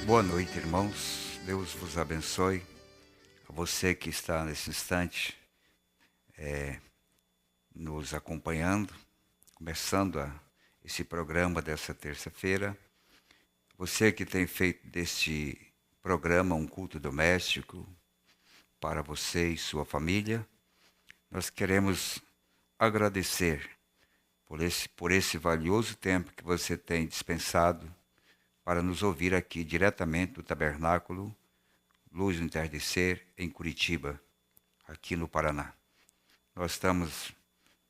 Boa noite, irmãos. Deus vos abençoe. A você que está nesse instante nos acompanhando, começando esse programa dessa terça-feira. Você que tem feito deste programa um culto doméstico para você e sua família, nós queremos agradecer por esse valioso tempo que você tem dispensado para nos ouvir aqui diretamente do Tabernáculo Luz do Entardecer, em Curitiba, aqui no Paraná. Nós estamos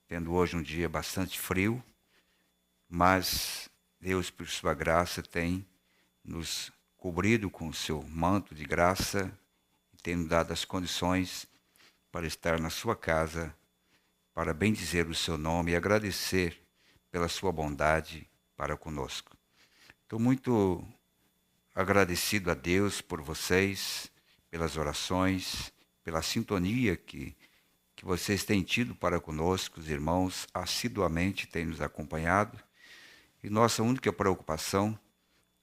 tendo hoje um dia bastante frio, mas Deus, por sua graça, tem nos cobrido com o seu manto de graça e tem nos dado as condições para estar na sua casa, para bendizer o seu nome e agradecer pela sua bondade para conosco. Estou muito agradecido a Deus por vocês, pelas orações, pela sintonia que vocês têm tido para conosco, os irmãos assiduamente têm nos acompanhado, e nossa única preocupação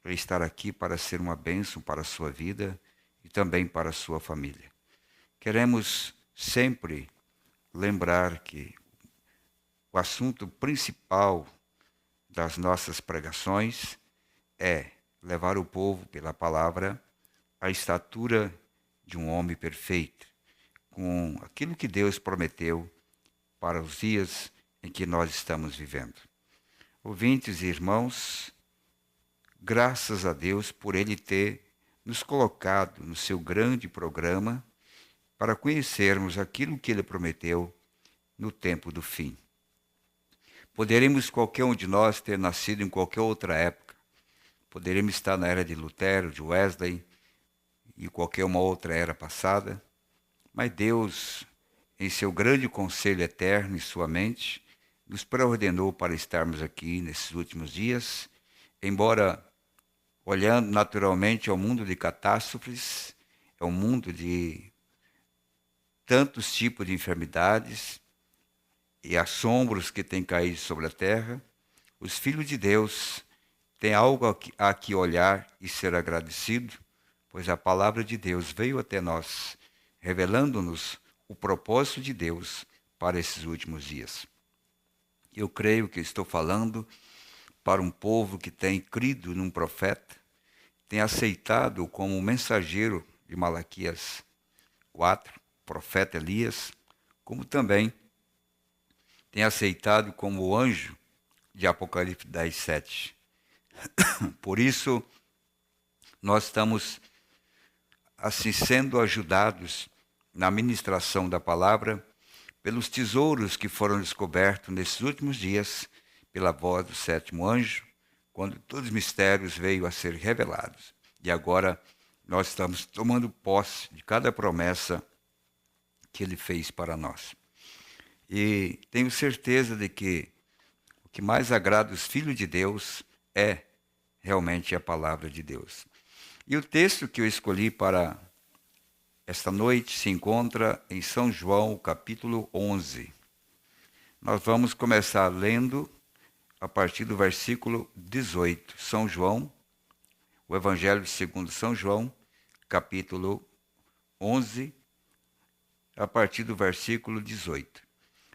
é estar aqui para ser uma bênção para a sua vida e também para a sua família. Queremos sempre lembrar que o assunto principal das nossas pregações é levar o povo pela palavra à estatura de um homem perfeito, com aquilo que Deus prometeu para os dias em que nós estamos vivendo. Ouvintes e irmãos, graças a Deus por Ele ter nos colocado no seu grande programa para conhecermos aquilo que Ele prometeu no tempo do fim. Poderemos qualquer um de nós ter nascido em qualquer outra época. Poderemos estar na era de Lutero, de Wesley e qualquer uma outra era passada. Mas Deus, em seu grande conselho eterno em sua mente, nos preordenou para estarmos aqui nesses últimos dias, embora olhando naturalmente ao mundo de catástrofes, é um mundo de tantos tipos de enfermidades e assombros que têm caído sobre a terra, os filhos de Deus têm algo a que olhar e ser agradecido, pois a palavra de Deus veio até nós, revelando-nos o propósito de Deus para esses últimos dias. Eu creio que estou falando para um povo que tem crido num profeta, tem aceitado como mensageiro de Malaquias 4, profeta Elias, como também tem aceitado como o anjo de Apocalipse 10, 7. Por isso, nós estamos assim sendo ajudados na ministração da palavra pelos tesouros que foram descobertos nesses últimos dias pela voz do sétimo anjo, quando todos os mistérios veio a ser revelados. E agora nós estamos tomando posse de cada promessa que ele fez para nós. E tenho certeza de que o que mais agrada os filhos de Deus é realmente a palavra de Deus. E o texto que eu escolhi para esta noite se encontra em São João, capítulo 11. Nós vamos começar lendo a partir do versículo 18. São João, o Evangelho segundo São João, capítulo 11, a partir do versículo 18.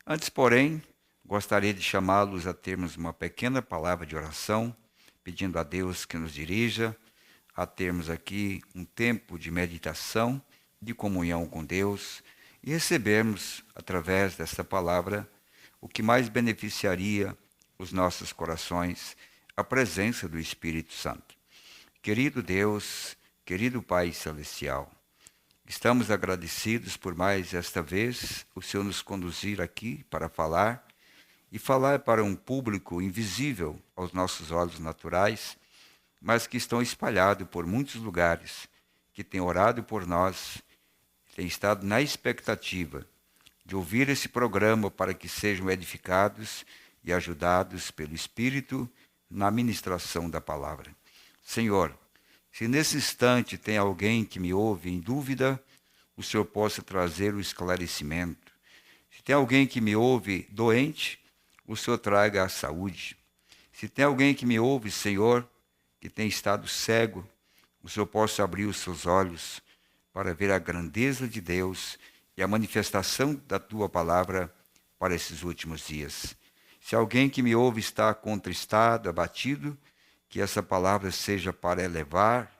Antes, porém, gostaria de chamá-los a termos uma pequena palavra de oração, pedindo a Deus que nos dirija, a termos aqui um tempo de meditação, de comunhão com Deus e recebermos, através desta palavra, o que mais beneficiaria os nossos corações, a presença do Espírito Santo. Querido Deus, querido Pai Celestial, estamos agradecidos por mais esta vez o Senhor nos conduzir aqui para falar e falar para um público invisível aos nossos olhos naturais, mas que estão espalhados por muitos lugares, que têm orado por nós, têm estado na expectativa de ouvir esse programa para que sejam edificados e ajudados pelo Espírito na ministração da palavra. Senhor, se nesse instante tem alguém que me ouve em dúvida, o Senhor possa trazer o esclarecimento. Se tem alguém que me ouve doente, o Senhor traga a saúde. Se tem alguém que me ouve, Senhor, que tem estado cego, o Senhor possa abrir os seus olhos para ver a grandeza de Deus e a manifestação da tua palavra para esses últimos dias. Se alguém que me ouve está contristado, abatido, que essa palavra seja para elevar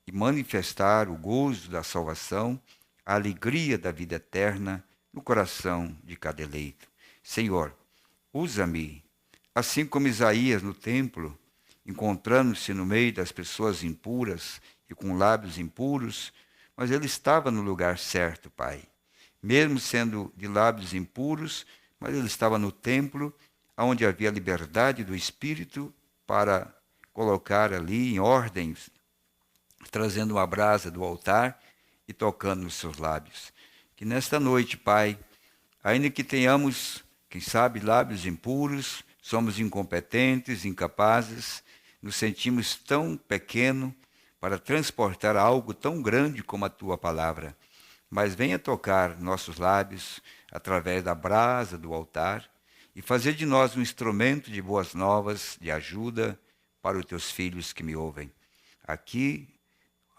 e manifestar o gozo da salvação, a alegria da vida eterna no coração de cada eleito. Senhor, usa-me, assim como Isaías no templo, encontrando-se no meio das pessoas impuras e com lábios impuros, mas ele estava no lugar certo, Pai. Mesmo sendo de lábios impuros, mas ele estava no templo, onde havia liberdade do Espírito para colocar ali em ordem, trazendo uma brasa do altar e tocando nos seus lábios. Que nesta noite, Pai, ainda que tenhamos, quem sabe, lábios impuros, somos incompetentes, incapazes, nos sentimos tão pequeno para transportar algo tão grande como a Tua palavra. Mas venha tocar nossos lábios através da brasa do altar e fazer de nós um instrumento de boas novas, de ajuda para os Teus filhos que me ouvem. Aqui,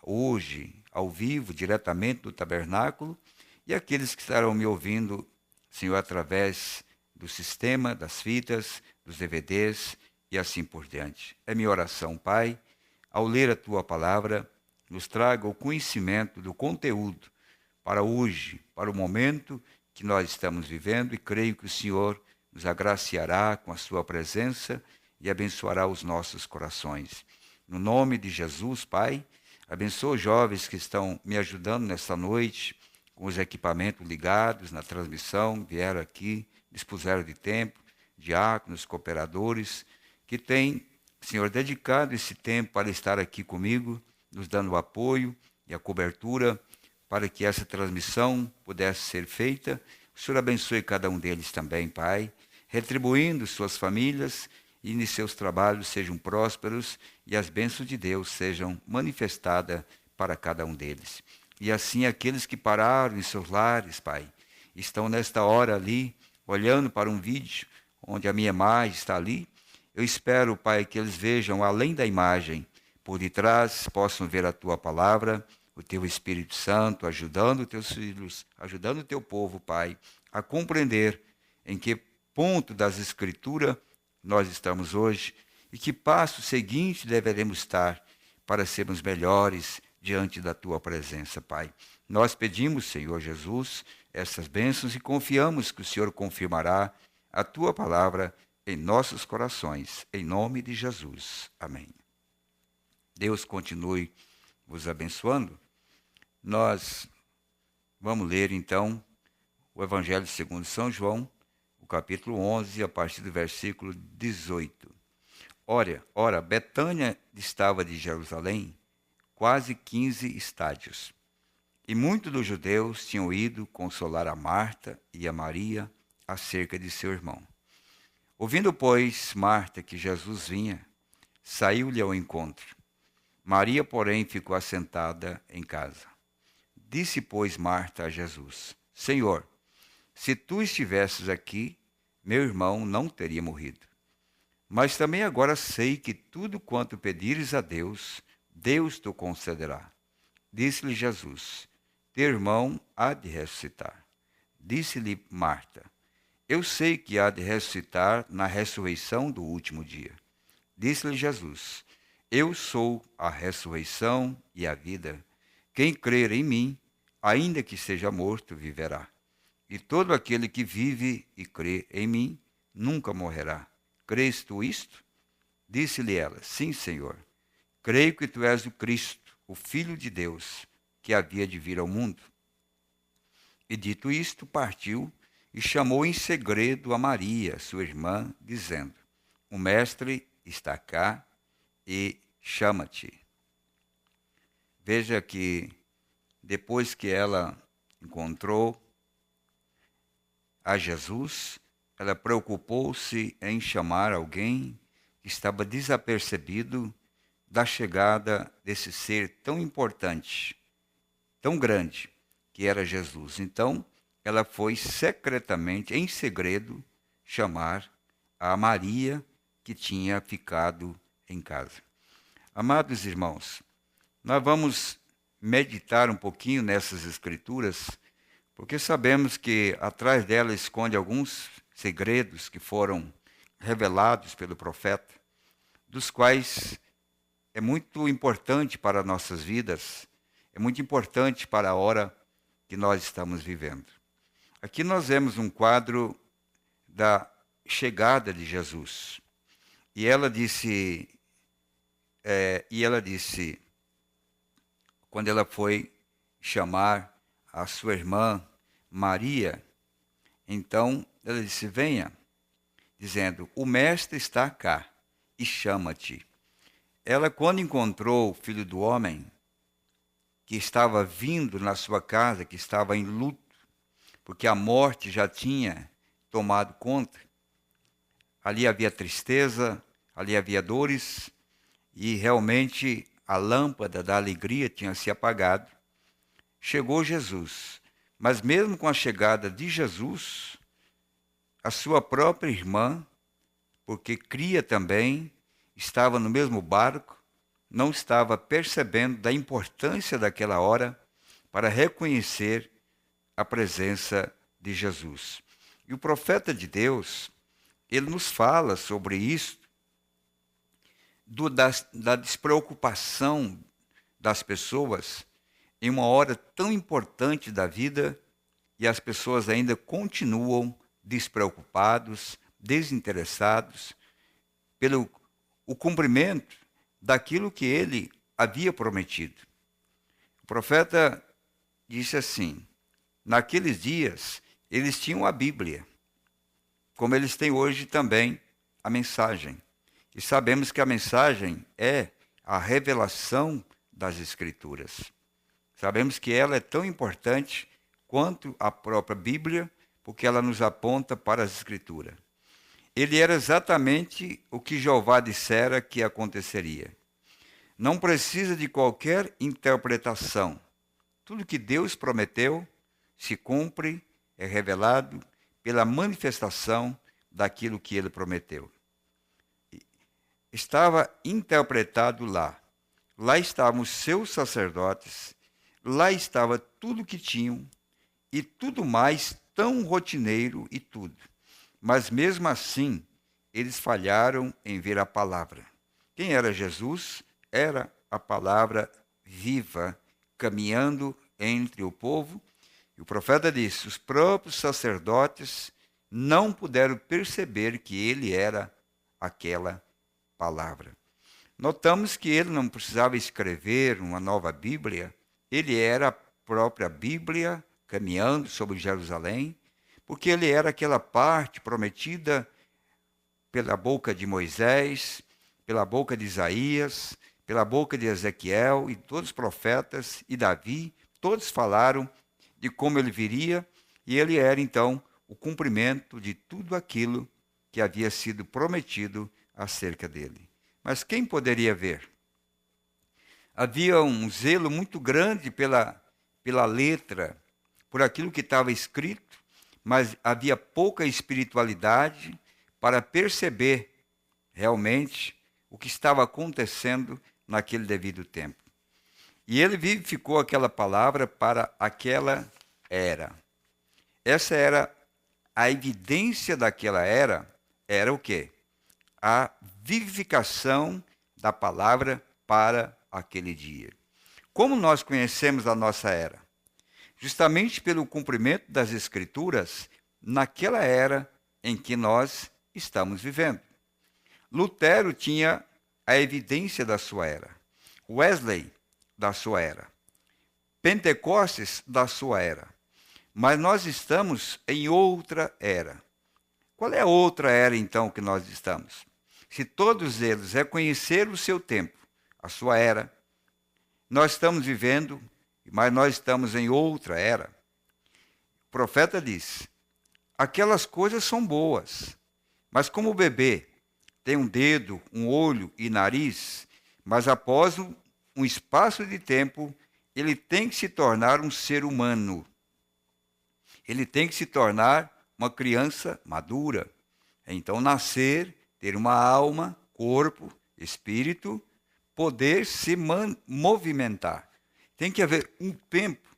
hoje, ao vivo, diretamente do tabernáculo, e aqueles que estarão me ouvindo, Senhor, através do sistema, das fitas, dos DVDs e assim por diante. É minha oração, Pai, ao ler a Tua palavra, nos traga o conhecimento do conteúdo para hoje, para o momento que nós estamos vivendo, e creio que o Senhor nos agraciará com a Sua presença e abençoará os nossos corações. No nome de Jesus, Pai, abençoa os jovens que estão me ajudando nesta noite, com os equipamentos ligados na transmissão, vieram aqui, dispuseram de tempo, diáconos, cooperadores, que têm, Senhor, dedicado esse tempo para estar aqui comigo, nos dando o apoio e a cobertura para que essa transmissão pudesse ser feita. O Senhor abençoe cada um deles também, Pai, retribuindo suas famílias e em seus trabalhos sejam prósperos e as bênçãos de Deus sejam manifestadas para cada um deles. E assim aqueles que pararam em seus lares, Pai, estão nesta hora ali, olhando para um vídeo onde a minha imagem está ali, eu espero, Pai, que eles vejam além da imagem, por detrás possam ver a Tua palavra, o Teu Espírito Santo ajudando os Teus filhos, ajudando o Teu povo, Pai, a compreender em que ponto das Escrituras nós estamos hoje e que passo seguinte deveremos estar para sermos melhores diante da Tua presença, Pai. Nós pedimos, Senhor Jesus, essas bênçãos e confiamos que o Senhor confirmará a Tua palavra em nossos corações, em nome de Jesus. Amém. Deus continue vos abençoando. Nós vamos ler, então, o Evangelho segundo São João, o capítulo 11, a partir do versículo 18. Ora, Betânia distava de Jerusalém quase 15 estádios, e muitos dos judeus tinham ido consolar a Marta e a Maria acerca de seu irmão. Ouvindo, pois, Marta que Jesus vinha, saiu-lhe ao encontro. Maria, porém, ficou assentada em casa. Disse, pois, Marta a Jesus: Senhor, se tu estivesses aqui, meu irmão não teria morrido. Mas também agora sei que tudo quanto pedires a Deus, Deus te concederá. Disse-lhe Jesus: teu irmão há de ressuscitar. Disse-lhe Marta: eu sei que há de ressuscitar na ressurreição do último dia. Disse-lhe Jesus: eu sou a ressurreição e a vida. Quem crer em mim, ainda que seja morto, viverá. E todo aquele que vive e crê em mim, nunca morrerá. Crês tu isto? Disse-lhe ela: sim, Senhor. Creio que tu és o Cristo, o Filho de Deus, que havia de vir ao mundo. E dito isto, partiu e chamou em segredo a Maria, sua irmã, dizendo: o mestre está cá e chama-te. Veja que depois que ela encontrou a Jesus, ela preocupou-se em chamar alguém que estava desapercebido da chegada desse ser tão importante, tão grande, que era Jesus. Então, ela foi secretamente, em segredo, chamar a Maria, que tinha ficado em casa. Amados irmãos, Nós vamos meditar um pouquinho nessas escrituras, porque sabemos que atrás delas esconde alguns segredos que foram revelados pelo profeta, dos quais é muito importante para nossas vidas, é muito importante para a hora que nós estamos vivendo. Aqui nós vemos um quadro da chegada de Jesus. E ela disse, quando ela foi chamar a sua irmã Maria, então ela disse: venha, dizendo: o mestre está cá e chama-te. Ela, quando encontrou o filho do homem, que estava vindo na sua casa, que estava em luto, porque a morte já tinha tomado conta, ali havia tristeza, ali havia dores, e realmente a lâmpada da alegria tinha se apagado. Chegou Jesus, mas mesmo com a chegada de Jesus, a sua própria irmã, porque cria também, estava no mesmo barco, não estava percebendo da importância daquela hora para reconhecer a presença de Jesus. E o profeta de Deus, ele nos fala sobre isso, da despreocupação das pessoas em uma hora tão importante da vida, e as pessoas ainda continuam despreocupados, desinteressados pelo o cumprimento daquilo que ele havia prometido. O profeta disse assim: naqueles dias eles tinham a Bíblia, como eles têm hoje também a mensagem. E sabemos que a mensagem é a revelação das Escrituras. Sabemos que ela é tão importante quanto a própria Bíblia, porque ela nos aponta para as Escrituras. Ele era exatamente o que Jeová dissera que aconteceria. Não precisa de qualquer interpretação. Tudo que Deus prometeu se cumpre, é revelado pela manifestação daquilo que ele prometeu. Estava interpretado lá. Lá estavam os seus sacerdotes, lá estava tudo que tinham, e tudo mais tão rotineiro e tudo. Mas mesmo assim, eles falharam em ver a palavra. Quem era Jesus? Era a palavra viva, caminhando entre o povo. E o profeta disse: os próprios sacerdotes não puderam perceber que ele era aquela palavra. Notamos que ele não precisava escrever uma nova Bíblia, ele era a própria Bíblia caminhando sobre Jerusalém, porque ele era aquela parte prometida pela boca de Moisés, pela boca de Isaías, pela boca de Ezequiel e todos os profetas e Davi, todos falaram de como ele viria, e ele era então o cumprimento de tudo aquilo que havia sido prometido acerca dele. Mas quem poderia ver? Havia um zelo muito grande pela letra, por aquilo que estava escrito, mas havia pouca espiritualidade para perceber realmente o que estava acontecendo naquele devido tempo. E ele vivificou aquela palavra para aquela era. Essa era a evidência daquela era o quê? A vivificação da palavra para aquele dia. Como nós conhecemos a nossa era? Justamente pelo cumprimento das Escrituras naquela era em que nós estamos vivendo. Lutero tinha a evidência da sua era. Wesley, da sua era. Pentecostes, da sua era. Mas nós estamos em outra era. Qual é a outra era, então, que nós estamos? Se todos eles reconheceram o seu tempo, a sua era, nós estamos vivendo, mas nós estamos em outra era. O profeta diz: aquelas coisas são boas, mas como o bebê tem um dedo, um olho e nariz, mas após um espaço de tempo, ele tem que se tornar um ser humano. Ele tem que se tornar uma criança madura. Então, nascer, ter uma alma, corpo, espírito, poder se movimentar. Tem que haver um tempo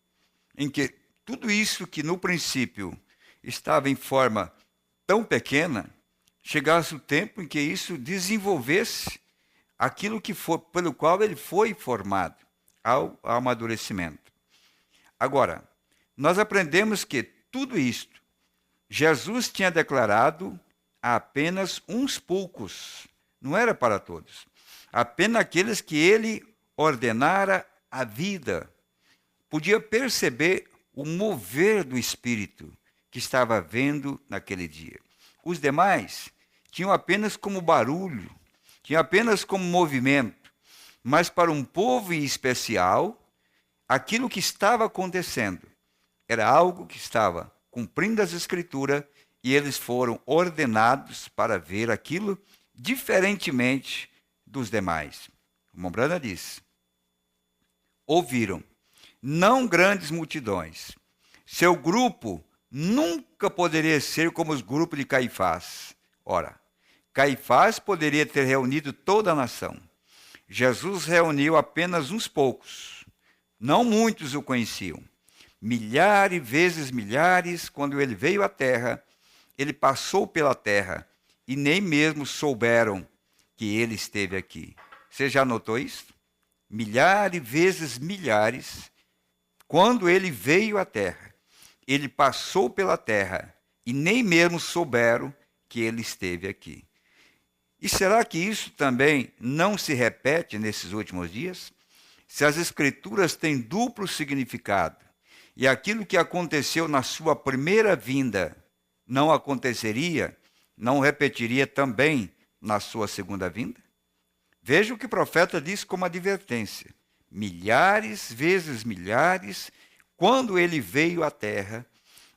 em que tudo isso que no princípio estava em forma tão pequena, chegasse o tempo em que isso desenvolvesse aquilo que foi, pelo qual ele foi formado ao amadurecimento. Agora, nós aprendemos que tudo isto Jesus tinha declarado a apenas uns poucos, não era para todos, apenas aqueles que ele ordenara a vida. Podia perceber o mover do Espírito que estava havendo naquele dia. Os demais tinham apenas como barulho, tinham apenas como movimento, mas para um povo em especial, aquilo que estava acontecendo era algo que estava cumprindo as Escrituras e eles foram ordenados para ver aquilo diferentemente dos demais. Como Brana disse, ouviram, não grandes multidões. Seu grupo nunca poderia ser como os grupos de Caifás. Ora, Caifás poderia ter reunido toda a nação. Jesus reuniu apenas uns poucos. Não muitos o conheciam. Milhares vezes milhares, quando ele veio à terra, ele passou pela terra e nem mesmo souberam que ele esteve aqui. Você já notou isso? Milhares vezes milhares, quando ele veio à terra, ele passou pela terra e nem mesmo souberam que ele esteve aqui. E será que isso também não se repete nesses últimos dias? Se as Escrituras têm duplo significado e aquilo que aconteceu na sua primeira vinda não aconteceria, não repetiria também na sua segunda vinda? Veja o que o profeta diz como advertência. Milhares vezes milhares, quando ele veio à terra,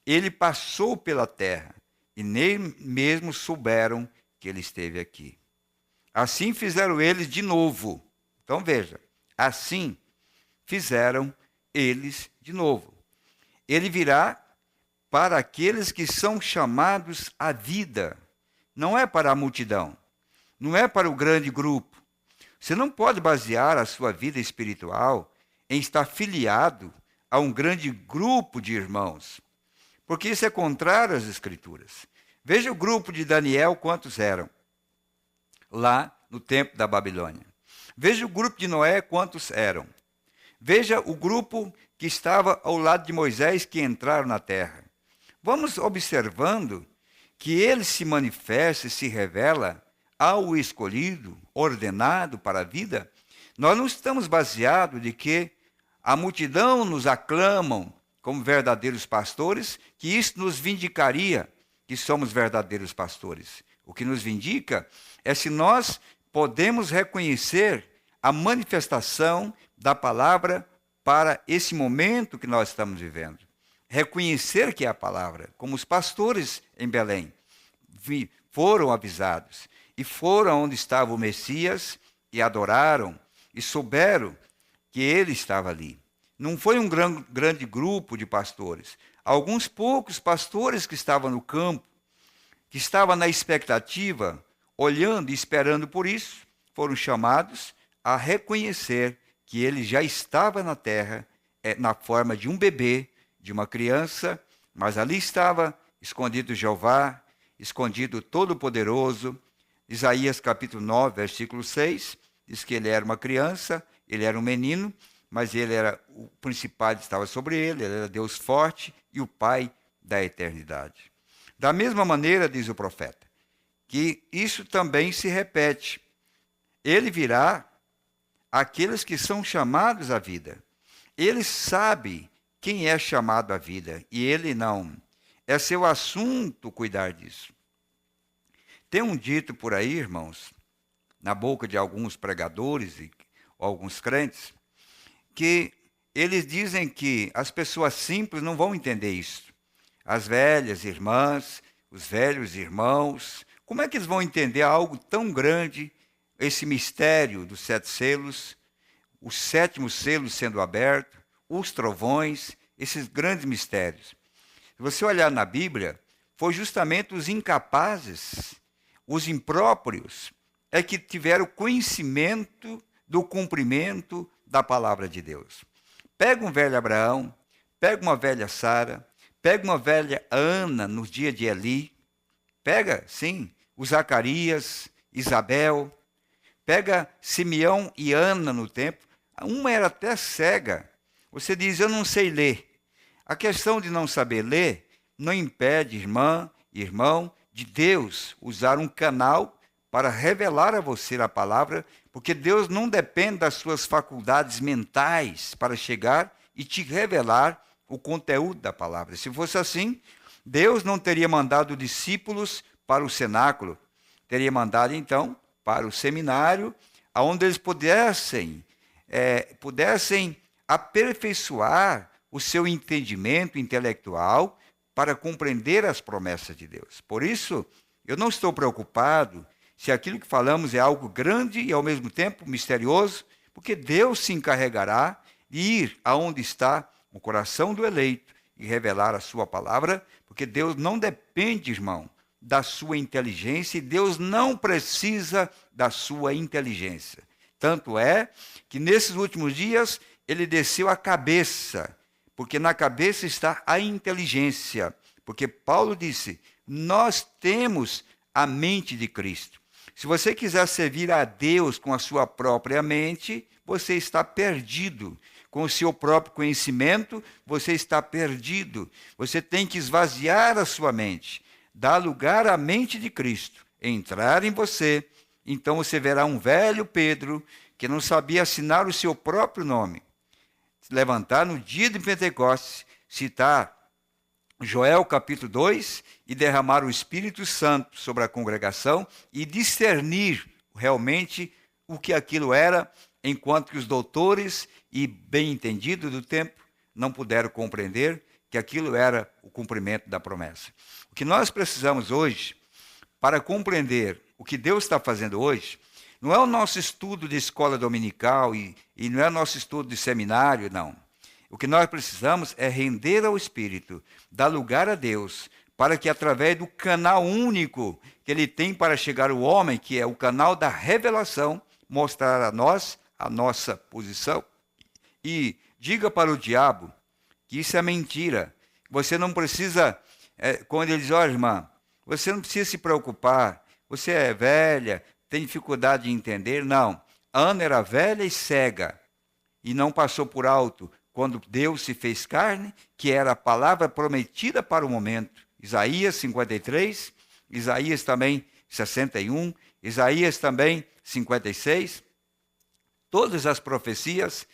ele passou pela terra e nem mesmo souberam que ele esteve aqui. Assim fizeram eles de novo. Então veja, assim fizeram eles de novo. Ele virá para aqueles que são chamados à vida. Não é para a multidão. Não é para o grande grupo. Você não pode basear a sua vida espiritual em estar filiado a um grande grupo de irmãos. Porque isso é contrário às Escrituras. Veja o grupo de Daniel, quantos eram lá no tempo da Babilônia. Veja o grupo de Noé, quantos eram. Veja o grupo que estava ao lado de Moisés, que entraram na terra. Vamos observando que ele se manifesta e se revela ao escolhido, ordenado para a vida. Nós não estamos baseados de que a multidão nos aclamam como verdadeiros pastores, que isso nos vindicaria que somos verdadeiros pastores. O que nos vindica é se nós podemos reconhecer a manifestação da palavra para esse momento que nós estamos vivendo. Reconhecer que é a palavra, como os pastores em Belém foram avisados e foram onde estava o Messias e adoraram e souberam que ele estava ali. Não foi um grande grupo de pastores. Alguns poucos pastores que estavam no campo, que estavam na expectativa, olhando e esperando por isso, foram chamados a reconhecer que ele já estava na terra, na forma de um bebê, de uma criança, mas ali estava escondido Jeová, escondido Todo-Poderoso. Isaías capítulo 9, versículo 6, diz que ele era uma criança, ele era um menino, mas ele era o principado, estava sobre ele era Deus forte e o Pai da eternidade. Da mesma maneira, diz o profeta, que isso também se repete. Ele virá àqueles que são chamados à vida. Ele sabe quem é chamado à vida e ele não. É seu assunto cuidar disso. Tem um dito por aí, irmãos, na boca de alguns pregadores e alguns crentes, que eles dizem que as pessoas simples não vão entender isso. As velhas irmãs, os velhos irmãos, como é que eles vão entender algo tão grande, esse mistério dos 7 selos, o 7º selo sendo aberto, os trovões, esses grandes mistérios? Se você olhar na Bíblia, foi justamente os incapazes, os impróprios, é que tiveram conhecimento do cumprimento da palavra de Deus. Pega um velho Abraão, pega uma velha Sara, pega uma velha Ana no dia de Eli, pega, sim, o Zacarias, Isabel, pega Simeão e Ana no templo. Uma era até cega. Você diz, eu não sei ler. A questão de não saber ler não impede, irmã e irmão, de Deus usar um canal para revelar a você a palavra, porque Deus não depende das suas faculdades mentais para chegar e te revelar o conteúdo da palavra. Se fosse assim, Deus não teria mandado discípulos para o cenáculo, teria mandado então para o seminário, onde eles pudessem aperfeiçoar o seu entendimento intelectual para compreender as promessas de Deus. Por isso, eu não estou preocupado se aquilo que falamos é algo grande e ao mesmo tempo misterioso, porque Deus se encarregará de ir aonde está o coração do eleito e revelar a sua palavra, porque Deus não depende, irmão, da sua inteligência, e Deus não precisa da sua inteligência. Tanto é que nesses últimos dias ele desceu a cabeça, porque na cabeça está a inteligência. Porque Paulo disse, nós temos a mente de Cristo. Se você quiser servir a Deus com a sua própria mente, você está perdido. Com o seu próprio conhecimento, você está perdido. Você tem que esvaziar a sua mente, dar lugar à mente de Cristo, entrar em você. Então você verá um velho Pedro que não sabia assinar o seu próprio nome, se levantar no dia de Pentecostes, citar Joel capítulo 2 e derramar o Espírito Santo sobre a congregação e discernir realmente o que aquilo era, enquanto que os doutores e bem-entendidos do tempo não puderam compreender que aquilo era o cumprimento da promessa. O que nós precisamos hoje, para compreender o que Deus está fazendo hoje, não é o nosso estudo de escola dominical e não é o nosso estudo de seminário, não. O que nós precisamos é render ao Espírito, dar lugar a Deus, para que através do canal único que Ele tem para chegar ao homem, que é o canal da revelação, mostrar a nós a nossa posição. E diga para o diabo que isso é mentira. Você não precisa, quando ele diz, olha, irmã, você não precisa se preocupar, você é velha, tem dificuldade de entender. Não, Ana era velha e cega, e não passou por alto quando Deus se fez carne, que era a palavra prometida para o momento. Isaías 53, Isaías também 61, Isaías também 56, todas as profecias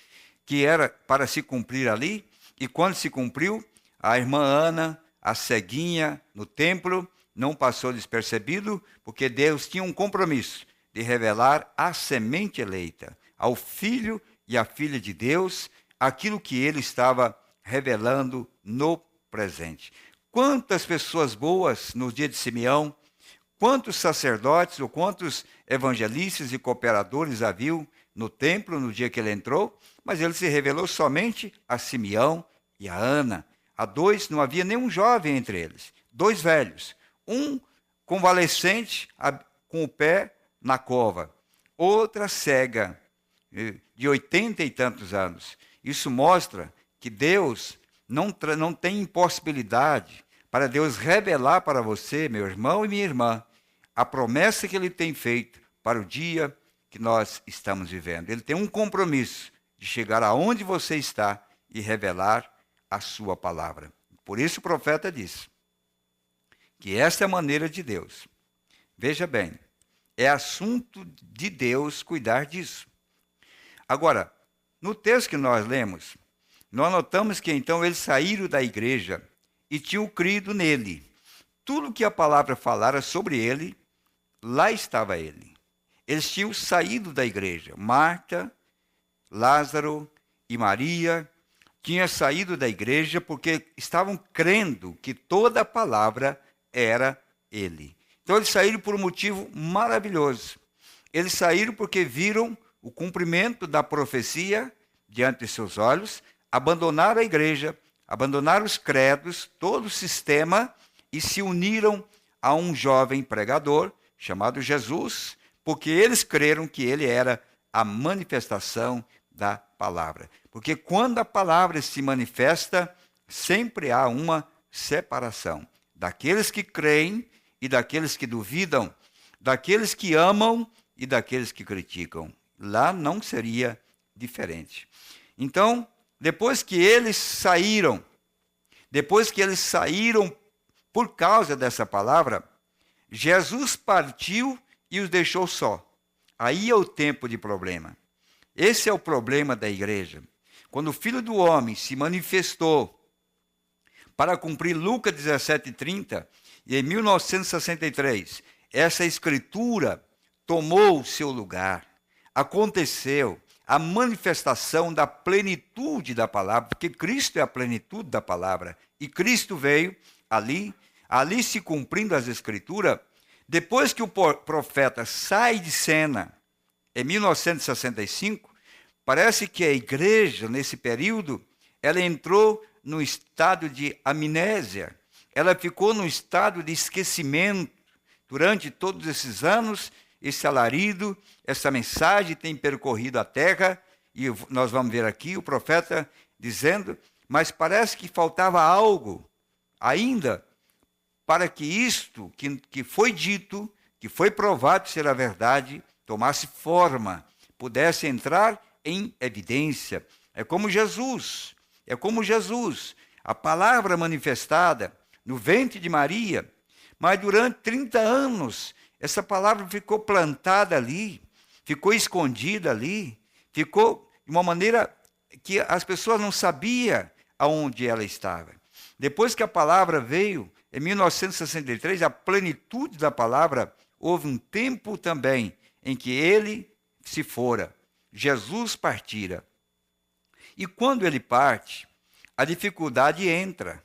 que era para se cumprir ali, e quando se cumpriu, a irmã Ana, a ceguinha no templo, não passou despercebido, porque Deus tinha um compromisso de revelar à semente eleita, ao filho e à filha de Deus, aquilo que ele estava revelando no presente. Quantas pessoas boas no dia de Simeão, quantos sacerdotes ou quantos evangelistas e cooperadores haviam no templo no dia que ele entrou, mas ele se revelou somente a Simeão e a Ana. A dois, não havia nenhum jovem entre eles, dois velhos, um convalescente com o pé na cova, outra cega, de 80 e tantos anos. Isso mostra que Deus não tem impossibilidade para Deus revelar para você, meu irmão e minha irmã, a promessa que Ele tem feito para o dia que nós estamos vivendo. Ele tem um compromisso de chegar aonde você está e revelar a sua palavra. Por isso o profeta diz que esta é a maneira de Deus. Veja bem, é assunto de Deus cuidar disso. Agora, no texto que nós lemos, nós notamos que então eles saíram da igreja e tinham crido nele. Tudo que a palavra falara sobre ele, lá estava ele. Eles tinham saído da igreja. Marta, Lázaro e Maria tinham saído da igreja porque estavam crendo que toda a palavra era ele. Então eles saíram por um motivo maravilhoso. Eles saíram porque viram o cumprimento da profecia diante de seus olhos, abandonaram a igreja, abandonaram os credos, todo o sistema, e se uniram a um jovem pregador chamado Jesus, porque eles creram que ele era a manifestação da palavra. Porque quando a palavra se manifesta, sempre há uma separação daqueles que creem e daqueles que duvidam, daqueles que amam e daqueles que criticam. Lá não seria diferente. Então, depois que eles saíram por causa dessa palavra, Jesus partiu e os deixou só. Aí é o tempo de problema. Esse é o problema da igreja. Quando o Filho do Homem se manifestou para cumprir Lucas 17:30, e em 1963, essa escritura tomou o seu lugar. Aconteceu a manifestação da plenitude da palavra, porque Cristo é a plenitude da palavra. E Cristo veio ali se cumprindo as escrituras. Depois que o profeta sai de cena, em 1965, parece que a igreja, nesse período, ela entrou no estado de amnésia. Ela ficou no estado de esquecimento. Durante todos esses anos, esse alarido, essa mensagem tem percorrido a terra, e nós vamos ver aqui o profeta dizendo, mas parece que faltava algo ainda para que isto que foi dito, que foi provado ser a verdade, tomasse forma, pudesse entrar em evidência. É como Jesus, a palavra manifestada no ventre de Maria, mas durante 30 anos, essa palavra ficou plantada ali, ficou escondida ali, ficou de uma maneira que as pessoas não sabiam aonde ela estava. Depois que a palavra veio, em 1963, a plenitude da palavra, houve um tempo também em que ele se fora. Jesus partira. E quando ele parte, a dificuldade entra.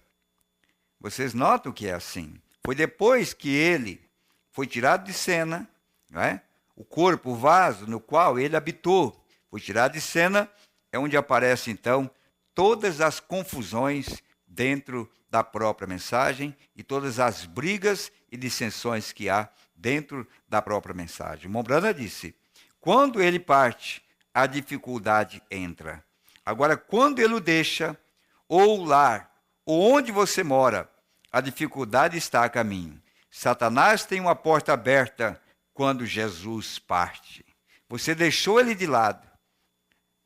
Vocês notam que é assim. Foi depois que ele foi tirado de cena, não é? O corpo, o vaso no qual ele habitou, foi tirado de cena, é onde aparecem então todas as confusões dentro da própria mensagem e todas as brigas e dissensões que há dentro da própria mensagem. Mombrana disse, quando ele parte, a dificuldade entra. Agora, quando ele o deixa, ou o lar, ou onde você mora, a dificuldade está a caminho. Satanás tem uma porta aberta quando Jesus parte. Você deixou ele de lado.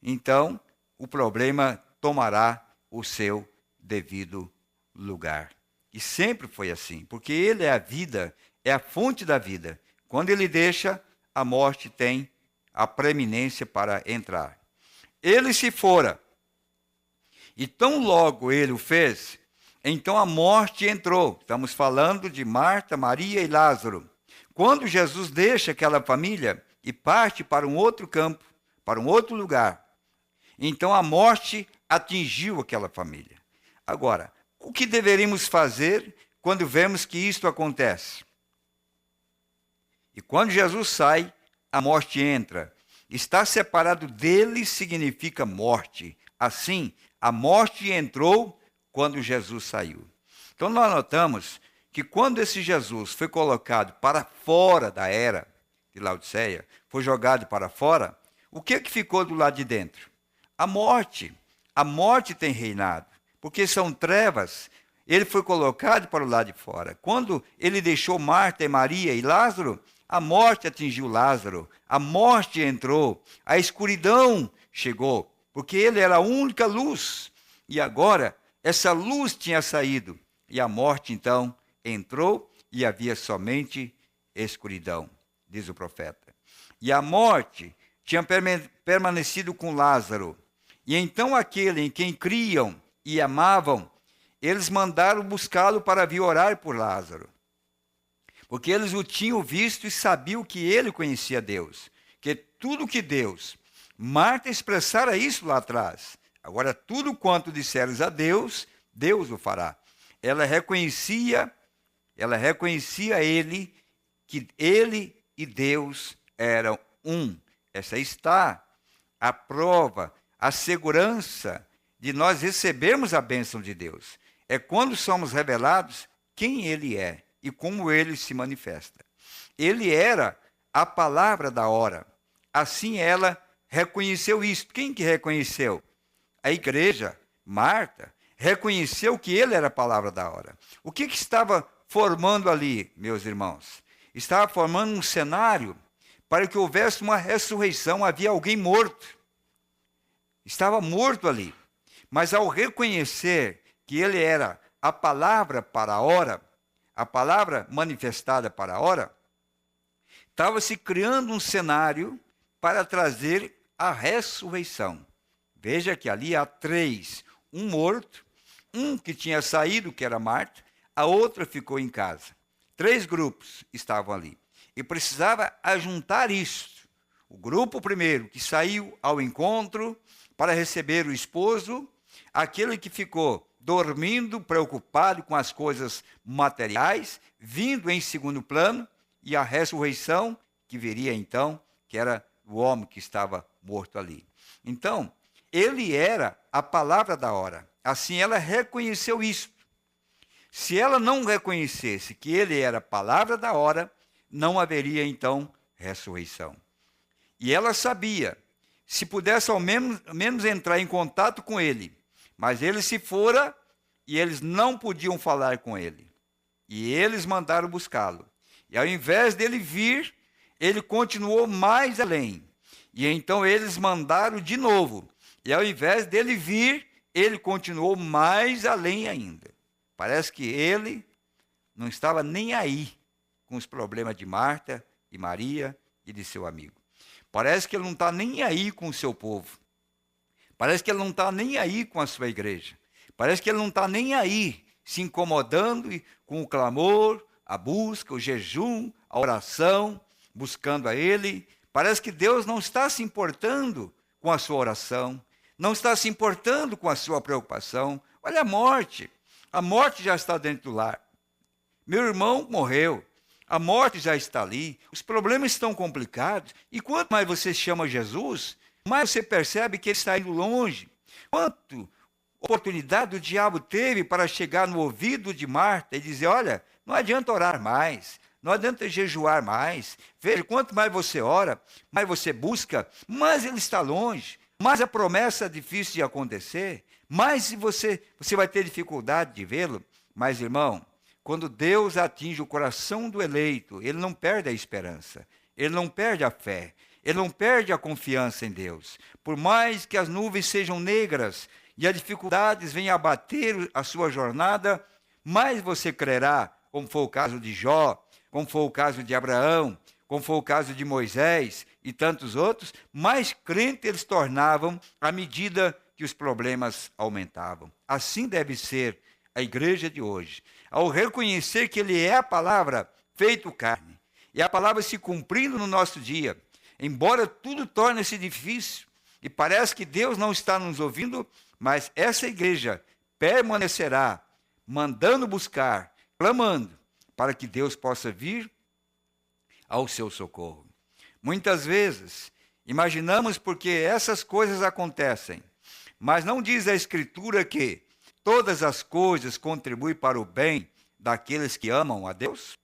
Então, o problema tomará o seu devido lugar. E sempre foi assim, porque ele é a vida, é a fonte da vida. Quando ele deixa, a morte tem a preeminência para entrar. Ele se fora. E tão logo ele o fez, então a morte entrou. Estamos falando de Marta, Maria e Lázaro. Quando Jesus deixa aquela família e parte para um outro campo, para um outro lugar, então a morte atingiu aquela família. Agora, o que deveríamos fazer quando vemos que isto acontece? E quando Jesus sai, a morte entra. Estar separado dele significa morte. Assim, a morte entrou quando Jesus saiu. Então nós notamos que quando esse Jesus foi colocado para fora da era de Laodiceia, foi jogado para fora, o que ficou do lado de dentro? A morte. A morte tem reinado, porque são trevas. Ele foi colocado para o lado de fora. Quando ele deixou Marta e Maria e Lázaro, a morte atingiu Lázaro, a morte entrou, a escuridão chegou, porque ele era a única luz. E agora, essa luz tinha saído, e a morte então entrou e havia somente escuridão, diz o profeta. E a morte tinha permanecido com Lázaro. E então aquele em quem criam e amavam, eles mandaram buscá-lo para vir orar por Lázaro. Porque eles o tinham visto e sabiam que ele conhecia Deus. Que tudo que Deus, Marta expressara isso lá atrás. Agora, tudo quanto disseres a Deus, Deus o fará. Ela reconhecia ele, que ele e Deus eram um. Essa está a prova, a segurança de nós recebermos a bênção de Deus. É quando somos revelados quem ele é e como ele se manifesta. Ele era a palavra da hora. Assim ela reconheceu isso. Quem que reconheceu? A igreja, Marta, reconheceu que ele era a palavra da hora. O que estava formando ali, meus irmãos? Estava formando um cenário para que houvesse uma ressurreição. Havia alguém morto. Estava morto ali. Mas ao reconhecer que ele era a palavra para a hora, a palavra manifestada para a hora, estava se criando um cenário para trazer a ressurreição. Veja que ali há três: um morto, um que tinha saído, que era Marta, a outra ficou em casa. Três grupos estavam ali. E precisava ajuntar isso. O grupo primeiro, que saiu ao encontro para receber o esposo, aquele que ficou dormindo, preocupado com as coisas materiais, vindo em segundo plano, e a ressurreição, que viria então, que era o homem que estava morto ali. Então, ele era a palavra da hora. Assim, ela reconheceu isso. Se ela não reconhecesse que ele era a palavra da hora, não haveria, então, ressurreição. E ela sabia, se pudesse ao menos entrar em contato com ele, mas ele se fora e eles não podiam falar com ele. E eles mandaram buscá-lo. E ao invés dele vir, ele continuou mais além. E então eles mandaram de novo. E ao invés dele vir, ele continuou mais além ainda. Parece que ele não estava nem aí com os problemas de Marta e Maria e de seu amigo. Parece que ele não está nem aí com o seu povo. Parece que ele não está nem aí com a sua igreja. Parece que ele não está nem aí se incomodando com o clamor, a busca, o jejum, a oração, buscando a ele. Parece que Deus não está se importando com a sua oração, não está se importando com a sua preocupação. Olha a morte já está dentro do lar. Meu irmão morreu, a morte já está ali, os problemas estão complicados, e quanto mais você chama Jesus, mais você percebe que ele está indo longe. Quanto oportunidade o diabo teve para chegar no ouvido de Marta e dizer: olha, não adianta orar mais, não adianta jejuar mais. Veja, quanto mais você ora, mais você busca, mais ele está longe, mais a promessa é difícil de acontecer, mais você vai ter dificuldade de vê-lo. Mas, irmão, quando Deus atinge o coração do eleito, ele não perde a esperança, ele não perde a fé, ele não perde a confiança em Deus. Por mais que as nuvens sejam negras e as dificuldades venham abater a sua jornada, mais você crerá, como foi o caso de Jó, como foi o caso de Abraão, como foi o caso de Moisés e tantos outros, mais crentes eles tornavam à medida que os problemas aumentavam. Assim deve ser a igreja de hoje. Ao reconhecer que ele é a palavra feito carne, e a palavra se cumprindo no nosso dia, embora tudo torne-se difícil, e parece que Deus não está nos ouvindo, mas essa igreja permanecerá mandando buscar, clamando, para que Deus possa vir ao seu socorro. Muitas vezes, imaginamos porque essas coisas acontecem, mas não diz a Escritura que todas as coisas contribuem para o bem daqueles que amam a Deus?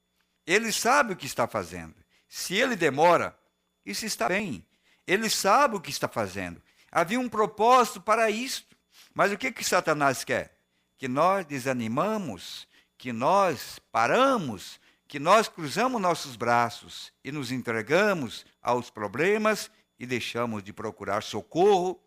Ele sabe o que está fazendo. Se ele demora, isso está bem. Ele sabe o que está fazendo. Havia um propósito para isto. Mas o que Satanás quer? Que nós desanimamos, que nós paramos, que nós cruzamos nossos braços e nos entregamos aos problemas e deixamos de procurar socorro.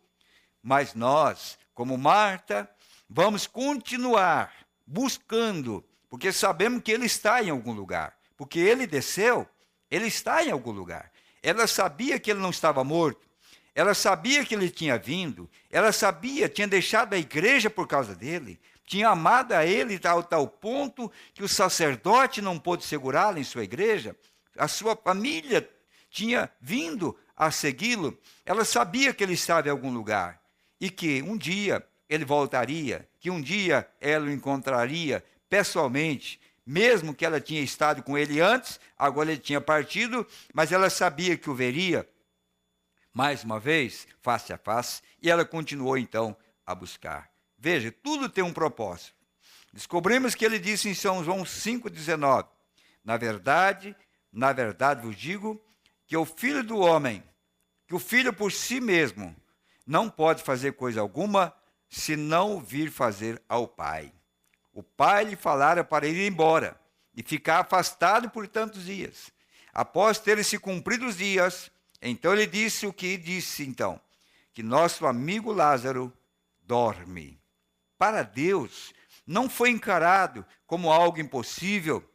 Mas nós, como Marta, vamos continuar buscando, porque sabemos que ele está em algum lugar. Porque ele desceu, ele está em algum lugar. Ela sabia que ele não estava morto. Ela sabia que ele tinha vindo. Ela sabia, tinha deixado a igreja por causa dele. Tinha amado a ele a tal ponto que o sacerdote não pôde segurá-lo em sua igreja. A sua família tinha vindo a segui-lo. Ela sabia que ele estava em algum lugar. E que um dia ele voltaria, que um dia ela o encontraria pessoalmente, mesmo que ela tinha estado com ele antes, agora ele tinha partido, mas ela sabia que o veria mais uma vez, face a face, e ela continuou então a buscar. Veja, tudo tem um propósito. Descobrimos que ele disse em São João 5,19, na verdade vos digo que o Filho do Homem que o filho por si mesmo não pode fazer coisa alguma se não vir fazer ao pai. O pai lhe falara para ir embora e ficar afastado por tantos dias. Após terem se cumprido os dias, então ele disse o que disse então, que nosso amigo Lázaro dorme. Para Deus, não foi encarado como algo impossível,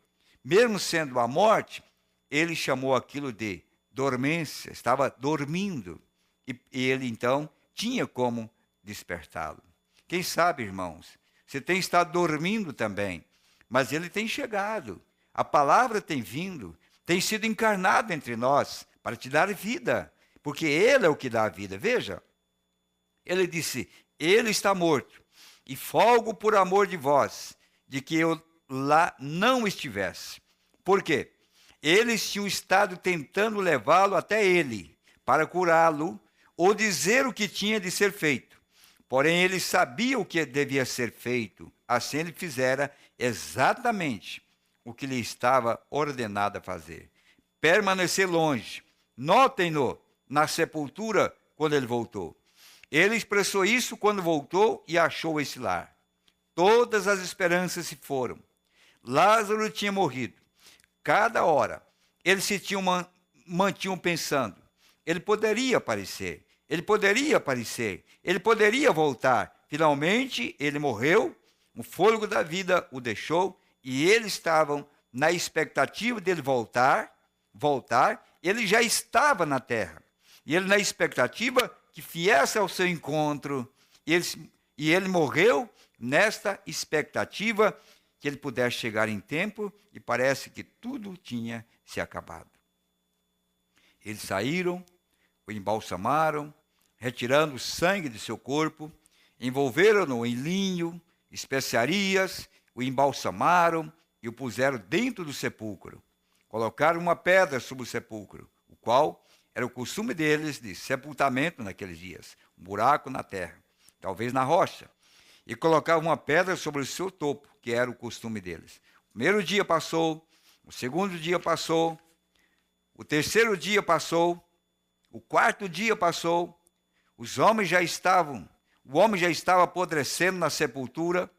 mesmo sendo a morte, ele chamou aquilo de dormência, estava dormindo, e ele então tinha como despertá-lo. Quem sabe, irmãos, você tem estado dormindo também, mas ele tem chegado, a palavra tem vindo, tem sido encarnado entre nós para te dar vida, porque ele é o que dá a vida. Veja, ele disse, ele está morto, e folgo por amor de vós, de que eu lá não estivesse. Por quê? Eles tinham estado tentando levá-lo até ele, para curá-lo, ou dizer o que tinha de ser feito. Porém, ele sabia o que devia ser feito, assim ele fizera exatamente o que lhe estava ordenado a fazer. Permanecer longe. Notem-no na sepultura quando ele voltou. Ele expressou isso quando voltou e achou esse lar. Todas as esperanças se foram. Lázaro tinha morrido. Cada hora, eles se mantinham pensando. Ele poderia aparecer. Ele poderia aparecer. Ele poderia voltar. Finalmente, ele morreu. O fôlego da vida o deixou. E eles estavam na expectativa dele voltar. Ele já estava na terra. E ele na expectativa que viesse ao seu encontro, e ele morreu nesta expectativa que ele pudesse chegar em tempo, e parece que tudo tinha se acabado. Eles saíram, o embalsamaram, retirando o sangue de seu corpo, envolveram-no em linho, especiarias, o embalsamaram e o puseram dentro do sepulcro. Colocaram uma pedra sobre o sepulcro, o qual era o costume deles de sepultamento naqueles dias, um buraco na terra, talvez na rocha, e colocavam uma pedra sobre o seu topo, que era o costume deles. O primeiro dia passou, o segundo dia passou, o terceiro dia passou, o quarto dia passou, o homem já estava apodrecendo na sepultura,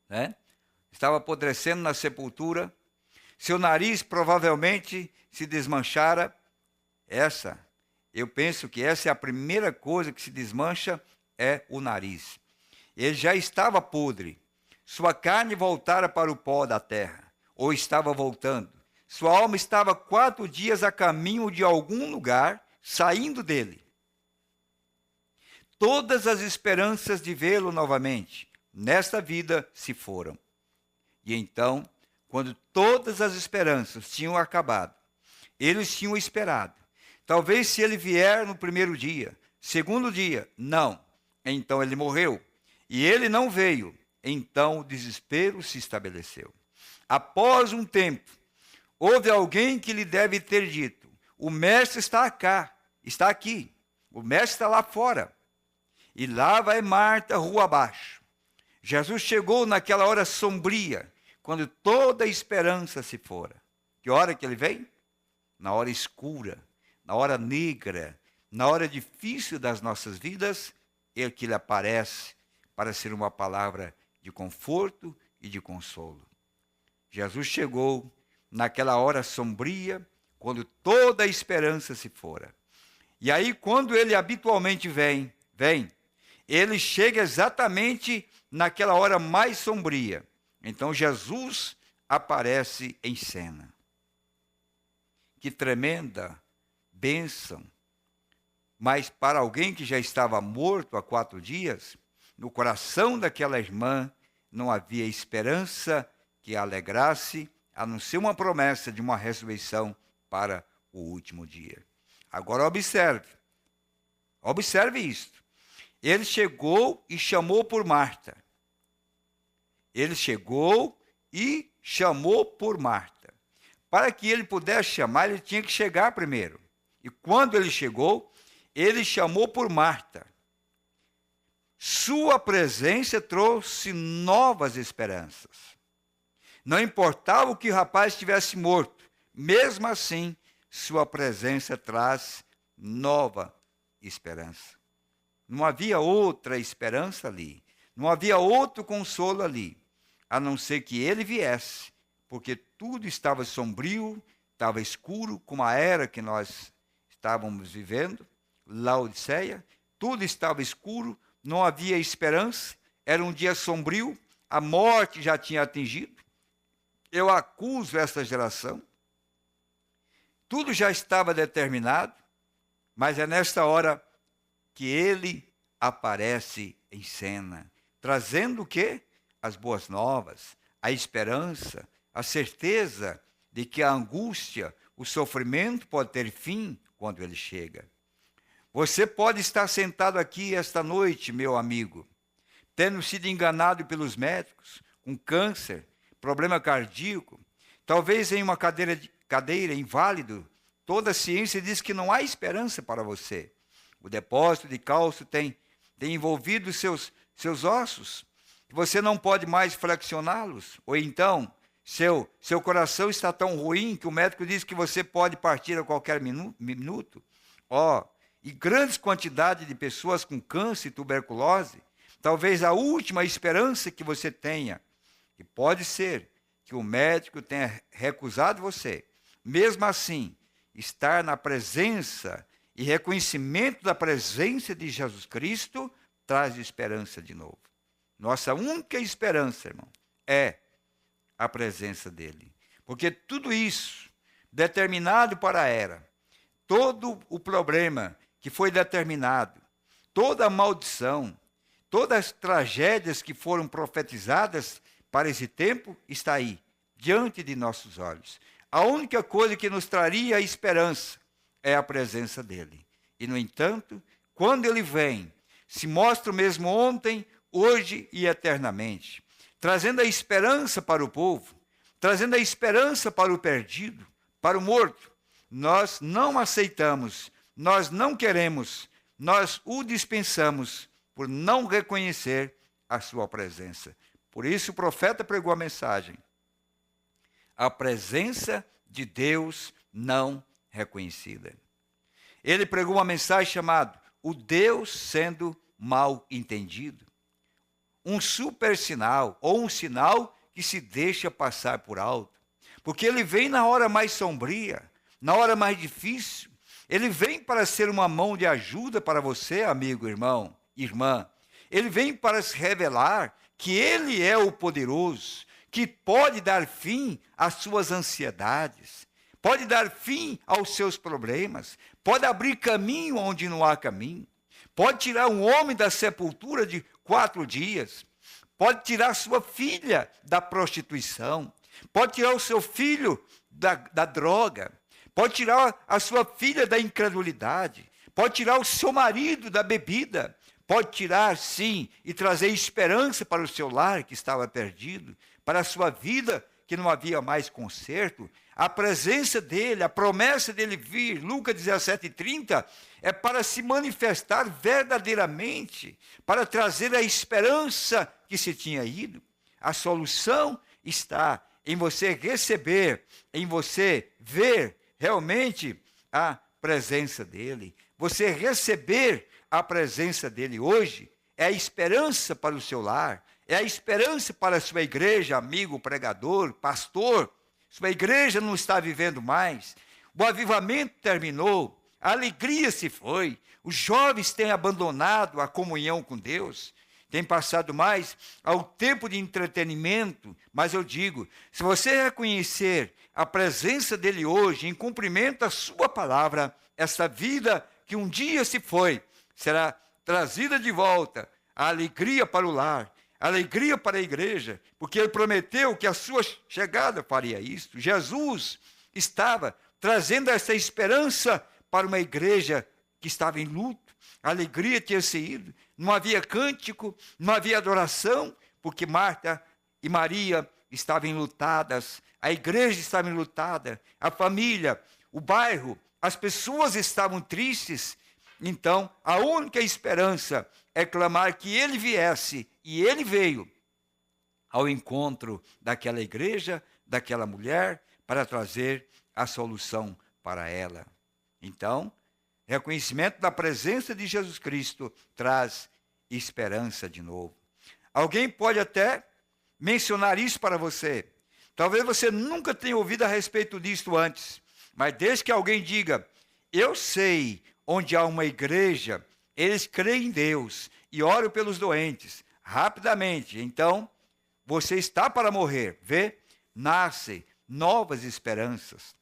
né? Estava apodrecendo na sepultura, seu nariz provavelmente se desmanchara. Eu penso que essa é a primeira coisa que se desmancha, é o nariz. Ele já estava podre. Sua carne voltara para o pó da terra, ou estava voltando. Sua alma estava 4 dias a caminho de algum lugar, saindo dele. Todas as esperanças de vê-lo novamente, nesta vida, se foram. E então, quando todas as esperanças tinham acabado, eles tinham esperado. Talvez se ele vier no primeiro dia, segundo dia, não. Então ele morreu. E ele não veio. Então o desespero se estabeleceu. Após um tempo, houve alguém que lhe deve ter dito, o mestre está aqui. O mestre está lá fora. E lá vai Marta, rua abaixo. Jesus chegou naquela hora sombria, quando toda a esperança se fora. Que hora que ele vem? Na hora escura, na hora negra, na hora difícil das nossas vidas, ele que lhe aparece para ser uma palavra de conforto e de consolo. Jesus chegou naquela hora sombria, quando toda a esperança se fora. E aí, quando ele habitualmente vem, ele chega exatamente naquela hora mais sombria. Então, Jesus aparece em cena. Que tremenda bênção. Mas para alguém que já estava morto há 4 dias, no coração daquela irmã não havia esperança que a alegrasse, a não ser uma promessa de uma ressurreição para o último dia. Agora observe isto. Ele chegou e chamou por Marta. Para que ele pudesse chamar, ele tinha que chegar primeiro. E quando ele chegou, ele chamou por Marta. Sua presença trouxe novas esperanças. Não importava que o rapaz estivesse morto, mesmo assim, sua presença traz nova esperança. Não havia outra esperança ali. Não havia outro consolo ali, a não ser que ele viesse, porque tudo estava sombrio, estava escuro, como a era que nós estávamos vivendo, Laodiceia, tudo estava escuro, não havia esperança, era um dia sombrio, a morte já tinha atingido. Eu acuso essa geração. Tudo já estava determinado, mas é nesta hora que ele aparece em cena, trazendo o quê? As boas novas, a esperança, a certeza de que a angústia, o sofrimento pode ter fim quando ele chega. Você pode estar sentado aqui esta noite, meu amigo, tendo sido enganado pelos médicos, com câncer, problema cardíaco, talvez em uma cadeira inválido. Toda a ciência diz que não há esperança para você. O depósito de cálcio tem envolvido seus ossos. Você não pode mais flexioná-los. Ou então, seu coração está tão ruim que o médico diz que você pode partir a qualquer minuto. E grandes quantidades de pessoas com câncer e tuberculose, talvez a última esperança que você tenha, que pode ser que o médico tenha recusado você. Mesmo assim, estar na presença e reconhecimento da presença de Jesus Cristo traz esperança de novo. Nossa única esperança, irmão, é a presença dele. Porque tudo isso, determinado para a era, todo o problema que foi determinado, toda a maldição, todas as tragédias que foram profetizadas para esse tempo, está aí, diante de nossos olhos. A única coisa que nos traria a esperança é a presença dele. E, no entanto, quando ele vem, se mostra o mesmo ontem, hoje e eternamente, trazendo a esperança para o povo, trazendo a esperança para o perdido, para o morto. Nós não aceitamos, nós não queremos, nós o dispensamos por não reconhecer a sua presença. Por isso o profeta pregou a mensagem: a presença de Deus não reconhecida. Ele pregou uma mensagem chamada o Deus sendo mal entendido. Um super sinal, ou um sinal que se deixa passar por alto. Porque ele vem na hora mais sombria, na hora mais difícil. Ele vem para ser uma mão de ajuda para você, amigo, irmão, irmã. Ele vem para se revelar que ele é o poderoso, que pode dar fim às suas ansiedades, pode dar fim aos seus problemas, pode abrir caminho onde não há caminho, pode tirar um homem da sepultura de 4 dias, pode tirar sua filha da prostituição, pode tirar o seu filho da droga, pode tirar a sua filha da incredulidade, pode tirar o seu marido da bebida, pode tirar, sim, e trazer esperança para o seu lar que estava perdido, para a sua vida que não havia mais conserto. A presença dele, a promessa dele vir, Lucas 17:30, é para se manifestar verdadeiramente, para trazer a esperança que se tinha ido. A solução está em você receber, em você ver realmente a presença dele. Você receber a presença dele hoje é a esperança para o seu lar, é a esperança para a sua igreja, amigo, pregador, pastor. Sua igreja não está vivendo mais, o avivamento terminou, a alegria se foi, os jovens têm abandonado a comunhão com Deus, têm passado mais ao tempo de entretenimento. Mas eu digo, se você reconhecer a presença dele hoje, em cumprimento à sua palavra, essa vida que um dia se foi, será trazida de volta, a alegria para o lar, a alegria para a igreja, porque ele prometeu que a sua chegada faria isso. Jesus estava trazendo essa esperança para uma igreja que estava em luto. A alegria tinha se ido, não havia cântico, não havia adoração, porque Marta e Maria estavam enlutadas, a igreja estava enlutada, a família, o bairro, as pessoas estavam tristes. Então, a única esperança é clamar que ele viesse, e ele veio ao encontro daquela igreja, daquela mulher, para trazer a solução para ela. Então, Reconhecimento da presença de Jesus Cristo traz esperança de novo. Alguém pode até mencionar isso para você. Talvez você nunca tenha ouvido a respeito disso antes, mas desde que alguém diga, eu sei onde há uma igreja, eles creem em Deus e oram pelos doentes, rapidamente, então você está para morrer, vê? Nascem novas esperanças.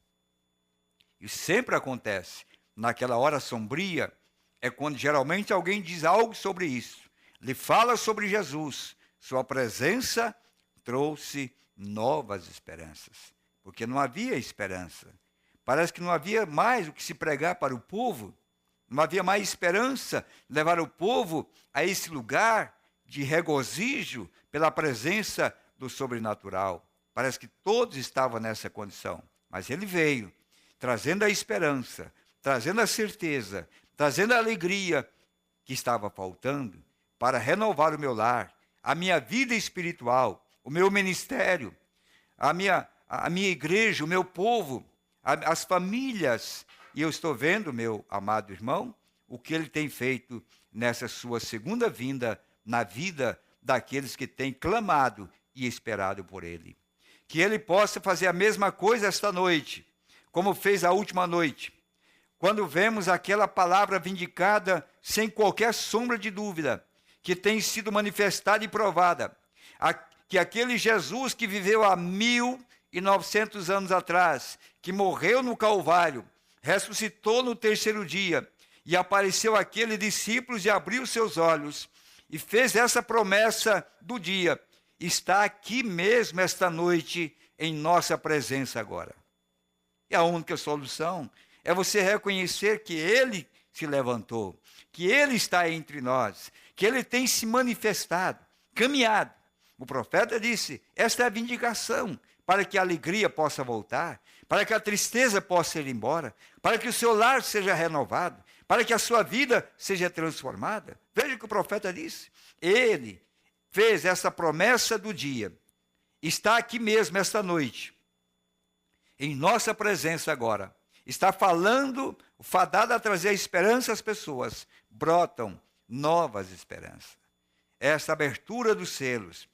E sempre acontece, naquela hora sombria, é quando geralmente alguém diz algo sobre isso, lhe fala sobre Jesus, sua presença trouxe novas esperanças, porque não havia esperança. Parece que não havia mais o que se pregar para o povo, não havia mais esperança de levar o povo a esse lugar de regozijo pela presença do sobrenatural. Parece que todos estavam nessa condição, mas ele veio, trazendo a esperança, trazendo a certeza, trazendo a alegria que estava faltando para renovar o meu lar, a minha vida espiritual, o meu ministério, a minha igreja, o meu povo, as famílias. E eu estou vendo, meu amado irmão, o que ele tem feito nessa sua segunda vinda na vida daqueles que têm clamado e esperado por ele. Que ele possa fazer a mesma coisa esta noite, como fez a última noite, quando vemos aquela palavra vindicada sem qualquer sombra de dúvida, que tem sido manifestada e provada, que aquele Jesus que viveu há 1900 anos atrás, que morreu no Calvário, ressuscitou no terceiro dia e apareceu àqueles discípulos e abriu seus olhos e fez essa promessa do dia, está aqui mesmo esta noite em nossa presença agora. E a única solução é você reconhecer que ele se levantou, que ele está entre nós, que ele tem se manifestado, caminhado. O profeta disse, esta é a vindicação, para que a alegria possa voltar, para que a tristeza possa ir embora, para que o seu lar seja renovado, para que a sua vida seja transformada. Veja o que o profeta disse. Ele fez essa promessa do dia. Está aqui mesmo esta noite, em nossa presença agora. Está falando, fadado a trazer a esperança às pessoas. Brotam novas esperanças. Essa abertura dos selos,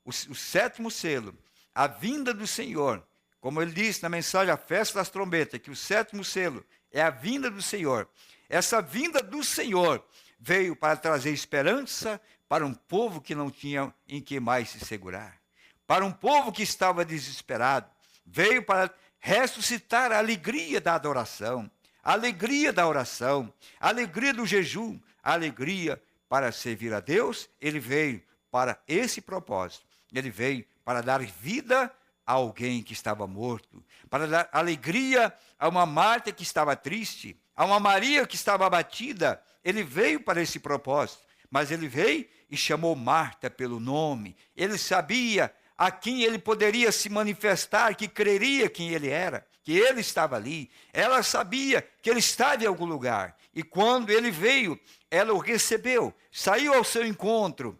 o sétimo selo, a vinda do Senhor, como ele disse na mensagem A Festa das Trombetas, que o sétimo selo é a vinda do Senhor. Essa vinda do Senhor veio para trazer esperança para um povo que não tinha em que mais se segurar, para um povo que estava desesperado. Veio para ressuscitar a alegria da adoração, a alegria da oração, a alegria do jejum, a alegria para servir a Deus. Ele veio para esse propósito. Ele veio para dar vida a alguém que estava morto, para dar alegria a uma Marta que estava triste, a uma Maria que estava abatida. Ele veio para esse propósito, mas ele veio e chamou Marta pelo nome. Ele sabia a quem ele poderia se manifestar, que creria quem ele era, que ele estava ali. Ela sabia que ele estava em algum lugar. E quando ele veio, ela o recebeu, saiu ao seu encontro,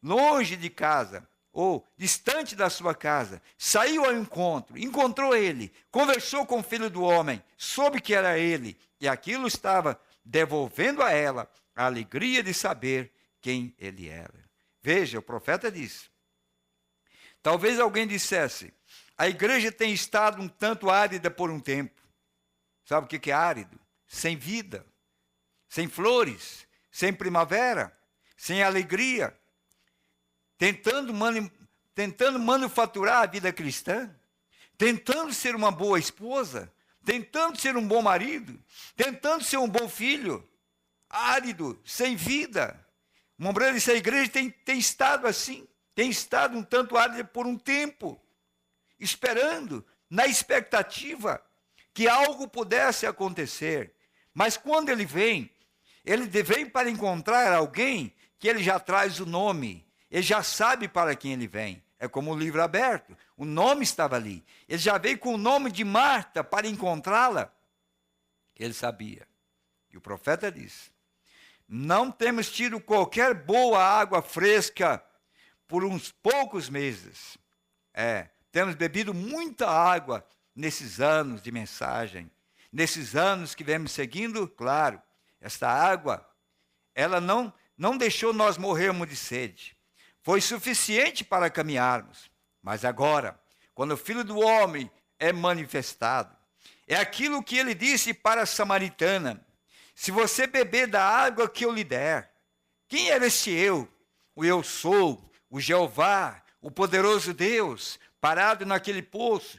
longe de casa, ou distante da sua casa, saiu ao encontro, encontrou ele, conversou com o filho do homem, soube que era ele, e aquilo estava devolvendo a ela a alegria de saber quem ele era. Veja, o profeta disse, talvez alguém dissesse, a igreja tem estado um tanto árida por um tempo. Sabe o que é árido? Sem vida, sem flores, sem primavera, sem alegria, tentando manufaturar a vida cristã, tentando ser uma boa esposa, tentando ser um bom marido, tentando ser um bom filho, árido, sem vida. Lembrando, essa igreja tem estado assim, tem estado um tanto árida por um tempo, esperando, na expectativa que algo pudesse acontecer. Mas quando ele vem para encontrar alguém que ele já traz o nome, ele já sabe para quem ele vem. É como o livro aberto, o nome estava ali. Ele já veio com o nome de Marta para encontrá-la. Ele sabia. E o profeta disse, não temos tido qualquer boa água fresca por uns poucos meses. Temos bebido muita água nesses anos de mensagem. nesses anos que vemos seguindo, claro, esta água, ela não deixou nós morrermos de sede. Foi suficiente para caminharmos. Mas agora, quando o Filho do Homem é manifestado, é aquilo que ele disse para a samaritana: se você beber da água que eu lhe der. Quem era este eu? O eu sou, o Jeová, o poderoso Deus, parado naquele poço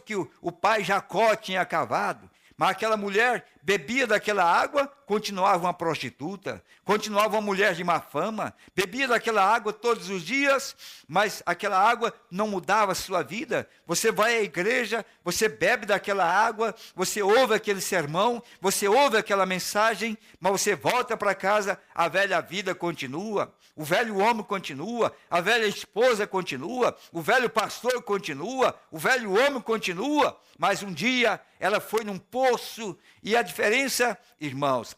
que o pai Jacó tinha cavado. Mas aquela mulher bebia daquela água, continuava uma prostituta, continuava uma mulher de má fama, bebia daquela água todos os dias, mas aquela água não mudava a sua vida. Você vai à igreja, você bebe daquela água, você ouve aquele sermão, você ouve aquela mensagem, mas você volta para casa, a velha vida continua, o velho homem continua, a velha esposa continua, o velho pastor continua, o velho homem continua, mas um dia ela foi num poço e a diferença, irmãos,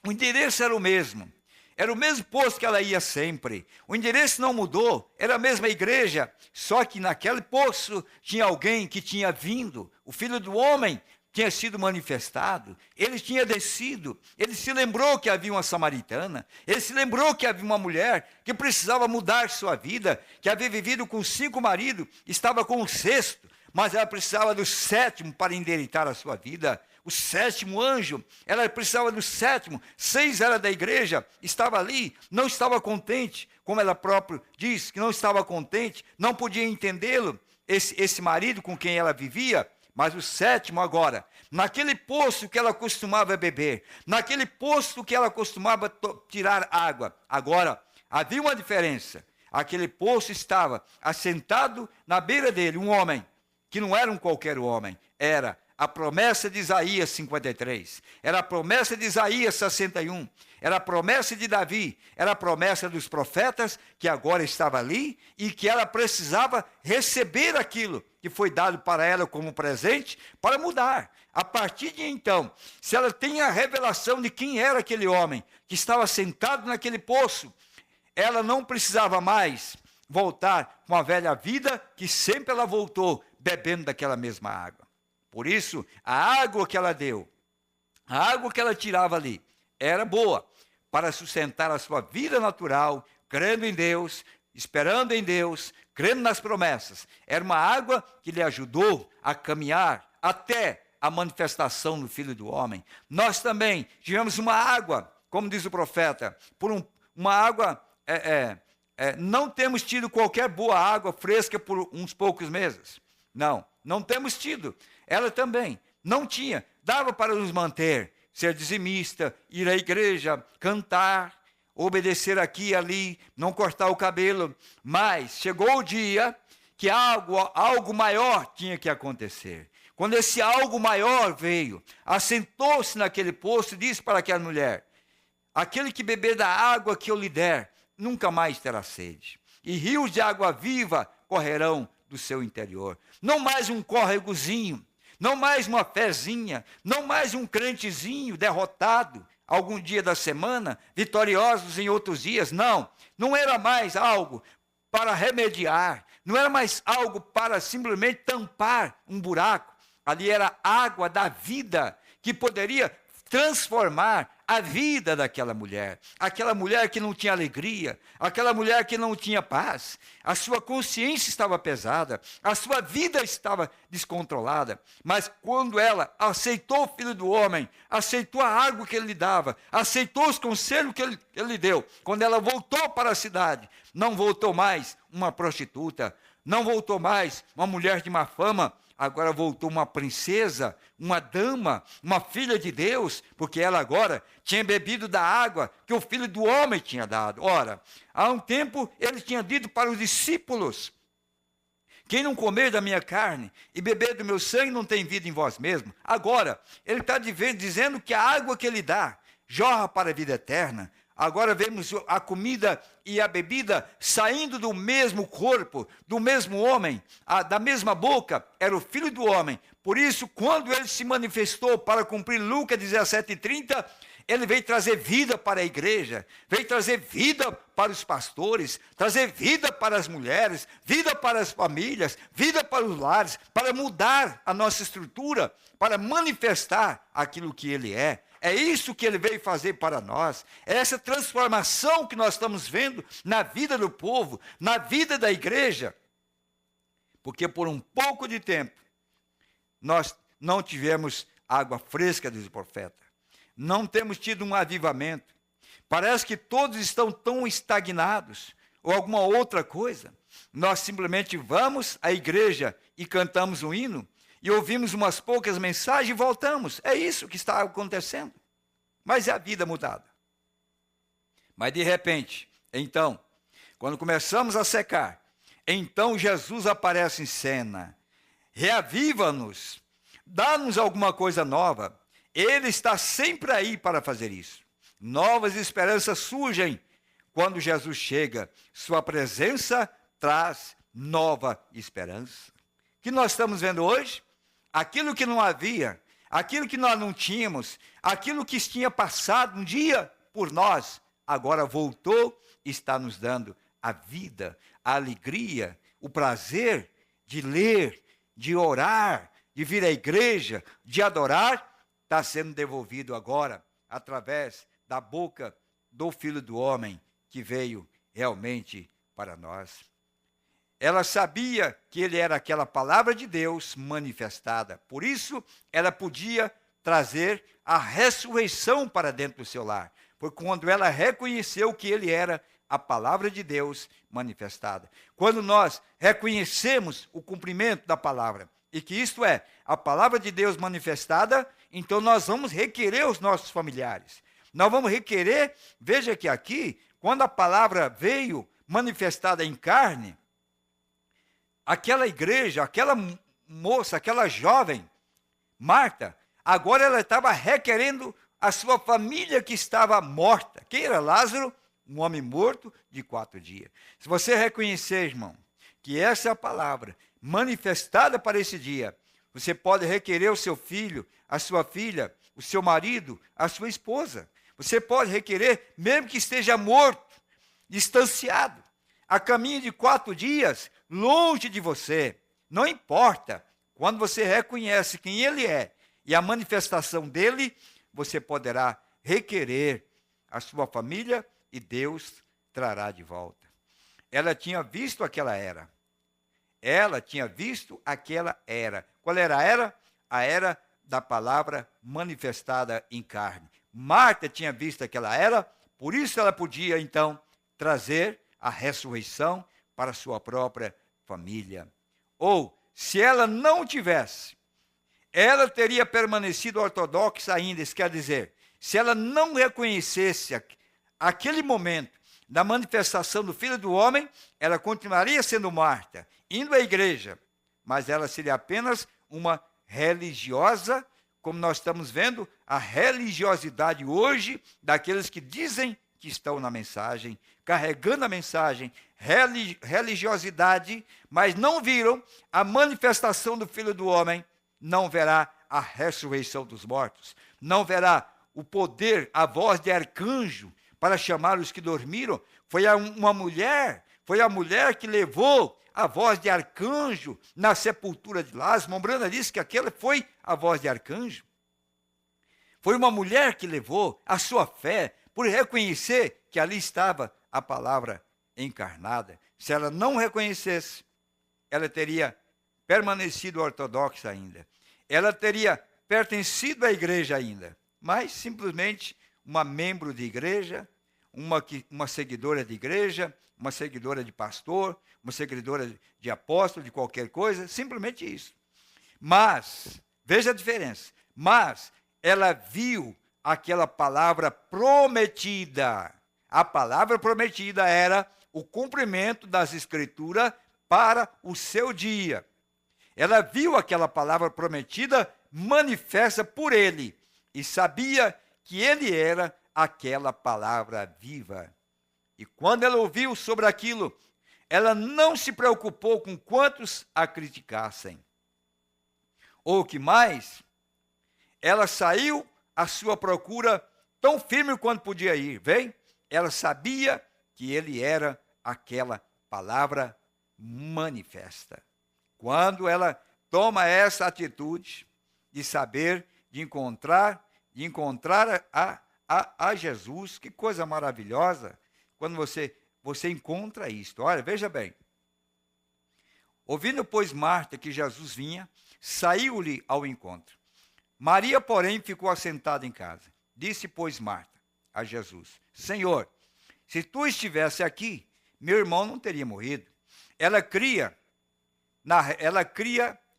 o endereço era o mesmo. Era o mesmo poço que ela ia sempre. O endereço não mudou, era a mesma igreja, só que naquele poço tinha alguém que tinha vindo, o Filho do Homem tinha sido manifestado, ele tinha descido, ele se lembrou que havia uma samaritana, ele se lembrou que havia uma mulher que precisava mudar sua vida, que havia vivido com 5 maridos, estava com o 6º, mas ela precisava do 7º para endireitar a sua vida. O 7º anjo, ela precisava do 7º, 6 era da igreja, estava ali, não estava contente, como ela própria diz, que não estava contente, não podia entendê-lo, esse marido com quem ela vivia. Mas o 7º agora, naquele poço que ela costumava beber, naquele poço que ela costumava tirar água, agora havia uma diferença. Aquele poço estava assentado na beira dele, um homem, que não era um qualquer homem, era a promessa de Isaías 53, era a promessa de Isaías 61, era a promessa de Davi, era a promessa dos profetas, que agora estava ali, e que ela precisava receber aquilo que foi dado para ela como presente, para mudar. A partir de então, se ela tem a revelação de quem era aquele homem, que estava sentado naquele poço, ela não precisava mais voltar com a velha vida, que sempre ela voltou, bebendo daquela mesma água. Por isso, a água que ela deu, a água que ela tirava ali, era boa para sustentar a sua vida natural, crendo em Deus, esperando em Deus, crendo nas promessas. Era uma água que lhe ajudou a caminhar até a manifestação do Filho do Homem. Nós também tivemos uma água, como diz o profeta, uma água, não temos tido qualquer boa água fresca por uns poucos meses. Não temos tido. Ela também não tinha, dava para nos manter, ser dizimista, ir à igreja, cantar, obedecer aqui e ali, não cortar o cabelo, mas chegou o dia que algo maior tinha que acontecer. Quando esse algo maior veio, assentou-se naquele poço e disse para aquela mulher: aquele que beber da água que eu lhe der, nunca mais terá sede, e rios de água viva correrão do seu interior. Não mais um córregozinho, não mais uma fezinha, não mais um crentezinho derrotado, algum dia da semana, vitoriosos em outros dias. Não era mais algo para remediar, não era mais algo para simplesmente tampar um buraco. Ali era água da vida, que poderia transformar a vida daquela mulher. Aquela mulher que não tinha alegria, aquela mulher que não tinha paz, a sua consciência estava pesada, a sua vida estava descontrolada. Mas quando ela aceitou o Filho do Homem, aceitou a água que ele lhe dava, aceitou os conselhos que ele lhe deu, quando ela voltou para a cidade, não voltou mais uma prostituta, não voltou mais uma mulher de má fama, agora voltou uma princesa, uma dama, uma filha de Deus, porque ela agora tinha bebido da água que o Filho do Homem tinha dado. Ora, há um tempo ele tinha dito para os discípulos: quem não comer da minha carne e beber do meu sangue não tem vida em vós mesmos. Agora, ele está dizendo que a água que ele dá jorra para a vida eterna. Agora vemos a comida e a bebida saindo do mesmo corpo, do mesmo homem, da mesma boca, era o Filho do Homem. Por isso, quando ele se manifestou para cumprir Lucas 17:30, ele veio trazer vida para a igreja, veio trazer vida para os pastores, trazer vida para as mulheres, vida para as famílias, vida para os lares, para mudar a nossa estrutura, para manifestar aquilo que ele é. É isso que ele veio fazer para nós. É essa transformação que nós estamos vendo na vida do povo, na vida da igreja. Porque por um pouco de tempo, nós não tivemos água fresca, diz o profeta. Não temos tido um avivamento. Parece que todos estão tão estagnados, ou alguma outra coisa. Nós simplesmente vamos à igreja e cantamos um hino, e ouvimos umas poucas mensagens e voltamos. É isso que está acontecendo. Mas é a vida mudada. Mas de repente, então, quando começamos a secar, então Jesus aparece em cena, reaviva-nos, dá-nos alguma coisa nova. Ele está sempre aí para fazer isso. Novas esperanças surgem quando Jesus chega. Sua presença traz nova esperança. O que nós estamos vendo hoje? Aquilo que não havia, aquilo que nós não tínhamos, aquilo que tinha passado um dia por nós, agora voltou e está nos dando a vida, a alegria, o prazer de ler, de orar, de vir à igreja, de adorar, está sendo devolvido agora através da boca do Filho do Homem que veio realmente para nós. Ela sabia que ele era aquela palavra de Deus manifestada. Por isso, ela podia trazer a ressurreição para dentro do seu lar. Foi quando ela reconheceu que ele era a palavra de Deus manifestada. Quando nós reconhecemos o cumprimento da palavra, e que isto é a palavra de Deus manifestada, então nós vamos requerer os nossos familiares. Nós vamos requerer, veja que aqui, quando a palavra veio manifestada em carne, aquela igreja, aquela moça, aquela jovem, Marta, agora ela estava requerendo a sua família que estava morta. Quem era Lázaro? Um homem morto de 4 dias. Se você reconhecer, irmão, que essa é a palavra manifestada para esse dia, você pode requerer o seu filho, a sua filha, o seu marido, a sua esposa. Você pode requerer, mesmo que esteja morto, distanciado, a caminho de 4 dias, longe de você. Não importa. Quando você reconhece quem ele é e a manifestação dele, você poderá requerer a sua família e Deus trará de volta. Ela tinha visto aquela era. Ela tinha visto aquela era. Qual era a era? A era da palavra manifestada em carne. Marta tinha visto aquela era, por isso ela podia, então, trazer a ressurreição para a sua própria família. Ou, se ela não tivesse, ela teria permanecido ortodoxa ainda, isso quer dizer, se ela não reconhecesse aquele momento da manifestação do Filho do Homem, ela continuaria sendo Marta, indo à igreja, mas ela seria apenas uma religiosa, como nós estamos vendo, a religiosidade hoje daqueles que dizem que estão na mensagem, carregando a mensagem, religiosidade, mas não viram a manifestação do Filho do Homem, não verá a ressurreição dos mortos, não verá o poder, a voz de arcanjo para chamar os que dormiram. Foi a mulher que levou a voz de arcanjo na sepultura de Lázaro. Mombrana disse que aquela foi a voz de arcanjo. Foi uma mulher que levou a sua fé por reconhecer que ali estava a palavra encarnada. Se ela não reconhecesse, ela teria permanecido ortodoxa ainda. Ela teria pertencido à igreja ainda, mas simplesmente uma membro de igreja, uma seguidora de igreja, uma seguidora de pastor, uma seguidora de apóstolo, de qualquer coisa, simplesmente isso. Mas, veja a diferença, mas ela viu aquela palavra prometida. A palavra prometida era o cumprimento das Escrituras para o seu dia. Ela viu aquela palavra prometida manifesta por ele e sabia que ele era aquela palavra viva. E quando ela ouviu sobre aquilo, ela não se preocupou com quantos a criticassem. Ou o que mais, ela saiu à sua procura tão firme quanto podia ir. Vem? Ela sabia que ele era aquela palavra manifesta. Quando ela toma essa atitude de saber, de encontrar a Jesus, que coisa maravilhosa, quando você encontra isto. Olha, veja bem. Ouvindo, pois, Marta que Jesus vinha, saiu-lhe ao encontro. Maria, porém, ficou assentada em casa. Disse, pois, Marta a Jesus: Senhor, se tu estivesse aqui, meu irmão não teria morrido. Ela cria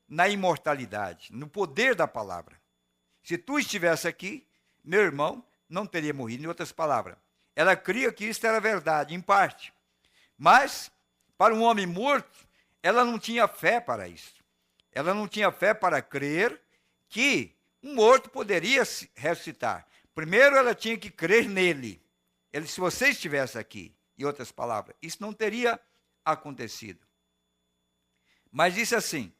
na imortalidade, no poder da palavra. Se tu estivesse aqui, meu irmão não teria morrido. Em outras palavras, ela cria que isso era verdade, em parte. Mas, para um homem morto, ela não tinha fé para isso. Ela não tinha fé para crer que um morto poderia ressuscitar. Primeiro, ela tinha que crer nele. Se você estivesse aqui, em outras palavras, isso não teria acontecido. Mas disse assim: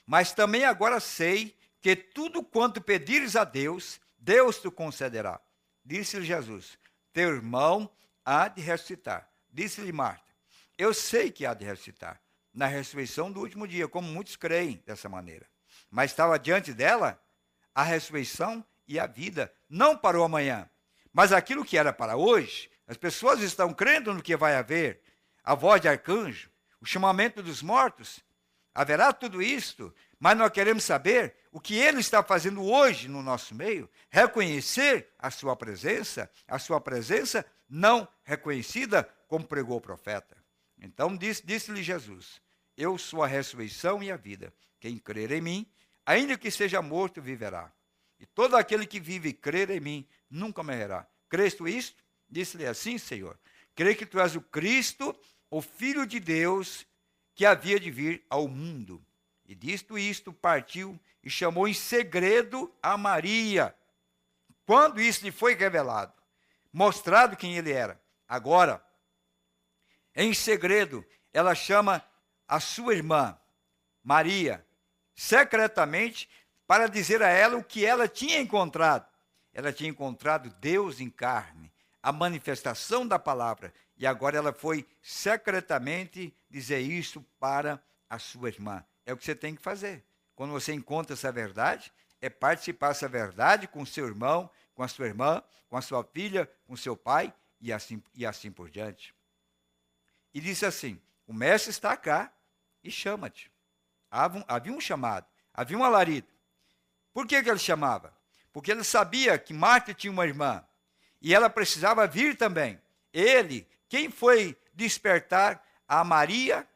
mas também agora sei que tudo quanto pedires a Deus, Deus te concederá. Disse-lhe Jesus: teu irmão há de ressuscitar. Disse-lhe Marta: eu sei que há de ressuscitar na ressurreição do último dia, como muitos creem dessa maneira. Mas estava diante dela a ressurreição e a vida, não para o amanhã, mas aquilo que era para hoje. As pessoas estão crendo no que vai haver, a voz de arcanjo, o chamamento dos mortos. Haverá tudo isto, mas nós queremos saber o que ele está fazendo hoje no nosso meio, reconhecer a sua presença não reconhecida, como pregou o profeta. Então disse-lhe Jesus: eu sou a ressurreição e a vida. Quem crer em mim, ainda que seja morto, viverá. E todo aquele que vive e crer em mim, nunca morrerá. Crês tu isto? Disse-lhe assim, Senhor: creio que tu és o Cristo, o Filho de Deus, que havia de vir ao mundo. E dito isto, partiu e chamou em segredo a Maria. Quando isso lhe foi revelado, mostrado quem ele era, agora, em segredo, ela chama a sua irmã, Maria, secretamente, para dizer a ela o que ela tinha encontrado. Ela tinha encontrado Deus em carne, a manifestação da palavra. E agora ela foi secretamente dizer isso para a sua irmã. É o que você tem que fazer. Quando você encontra essa verdade, é participar dessa verdade com o seu irmão, com a sua irmã, com a sua filha, com o seu pai e assim por diante. E disse assim: o mestre está cá e chama-te. Havia um chamado, havia um alarido. Por que ele chamava? Porque ele sabia que Marta tinha uma irmã e ela precisava vir também. Quem foi despertar a Maria?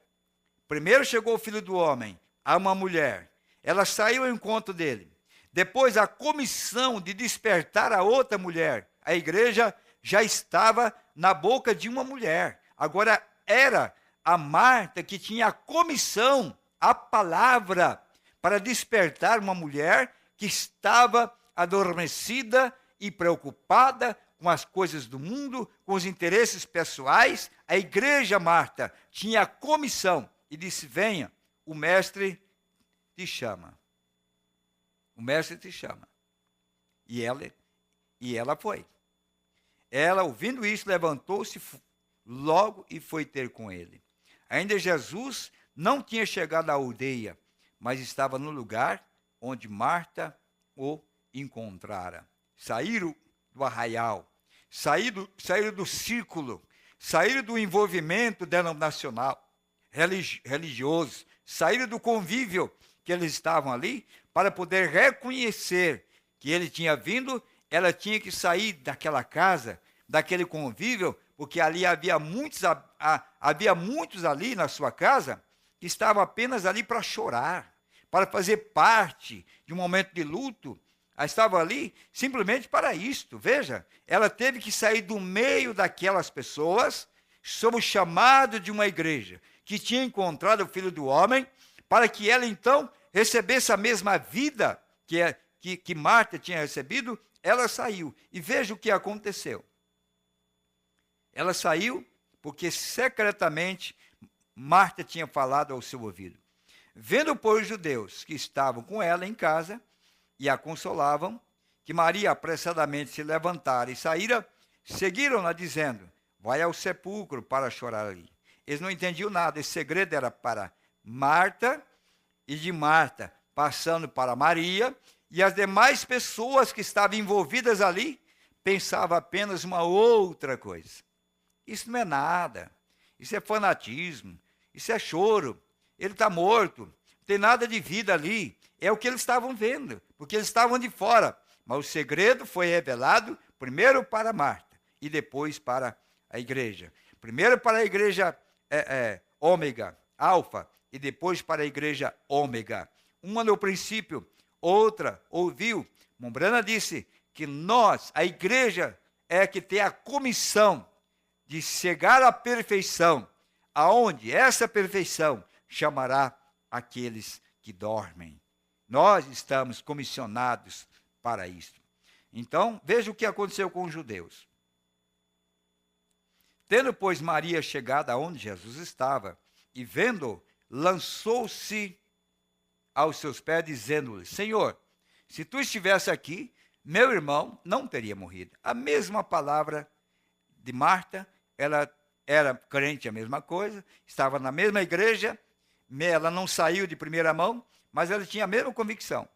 Primeiro chegou o filho do homem, a uma mulher. Ela saiu ao encontro dele. Depois a comissão de despertar a outra mulher. A igreja já estava na boca de uma mulher. Agora era a Marta que tinha a comissão, a palavra, para despertar uma mulher que estava adormecida e preocupada com as coisas do mundo, com os interesses pessoais. A igreja, Marta, tinha a comissão e disse: venha, o mestre te chama. O mestre te chama. E ela foi. Ela, ouvindo isso, levantou-se logo e foi ter com ele. Ainda Jesus não tinha chegado à aldeia, mas estava no lugar onde Marta o encontrara. Saíram do arraial, saíram do círculo, saíram do envolvimento denominacional, religioso, saíram do convívio que eles estavam ali, para poder reconhecer que ele tinha vindo. Ela tinha que sair daquela casa, daquele convívio, porque ali havia muitos ali na sua casa que estavam apenas ali para chorar, para fazer parte de um momento de luto. Ela estava ali simplesmente para isto. Veja, ela teve que sair do meio daquelas pessoas, sob o chamado de uma igreja que tinha encontrado o Filho do Homem, para que ela então recebesse a mesma vida que Marta tinha recebido. Ela saiu. E veja o que aconteceu. Ela saiu porque secretamente Marta tinha falado ao seu ouvido. Vendo, pois, os judeus que estavam com ela em casa e a consolavam, que Maria apressadamente se levantara e saíra, seguiram-na dizendo: vai ao sepulcro para chorar ali. Eles não entendiam nada, esse segredo era para Marta, e de Marta passando para Maria, e as demais pessoas que estavam envolvidas ali pensavam apenas uma outra coisa. Isso não é nada, isso é fanatismo, isso é choro, ele está morto, não tem nada de vida ali. É o que eles estavam vendo, porque eles estavam de fora. Mas o segredo foi revelado primeiro para Marta e depois para a igreja. Primeiro para a igreja ômega, alfa, e depois para a igreja ômega. Uma no princípio, outra ouviu. Mombrana disse que nós, a igreja, é que tem a comissão de chegar à perfeição, aonde essa perfeição chamará aqueles que dormem. Nós estamos comissionados para isso. Então, veja o que aconteceu com os judeus. Tendo, pois, Maria chegado aonde Jesus estava, e vendo, lançou-se aos seus pés, dizendo-lhe: Senhor, se tu estivesse aqui, meu irmão não teria morrido. A mesma palavra de Marta, ela era crente, a mesma coisa, estava na mesma igreja, ela não saiu de primeira mão, mas ela tinha a mesma convicção.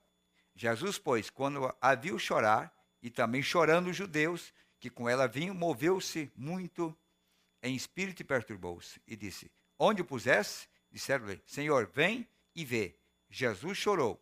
Jesus, pois, quando a viu chorar, e também chorando os judeus, que com ela vinham, moveu-se muito em espírito e perturbou-se, e disse: onde o pusesse? Disseram-lhe: Senhor, vem e vê. Jesus chorou.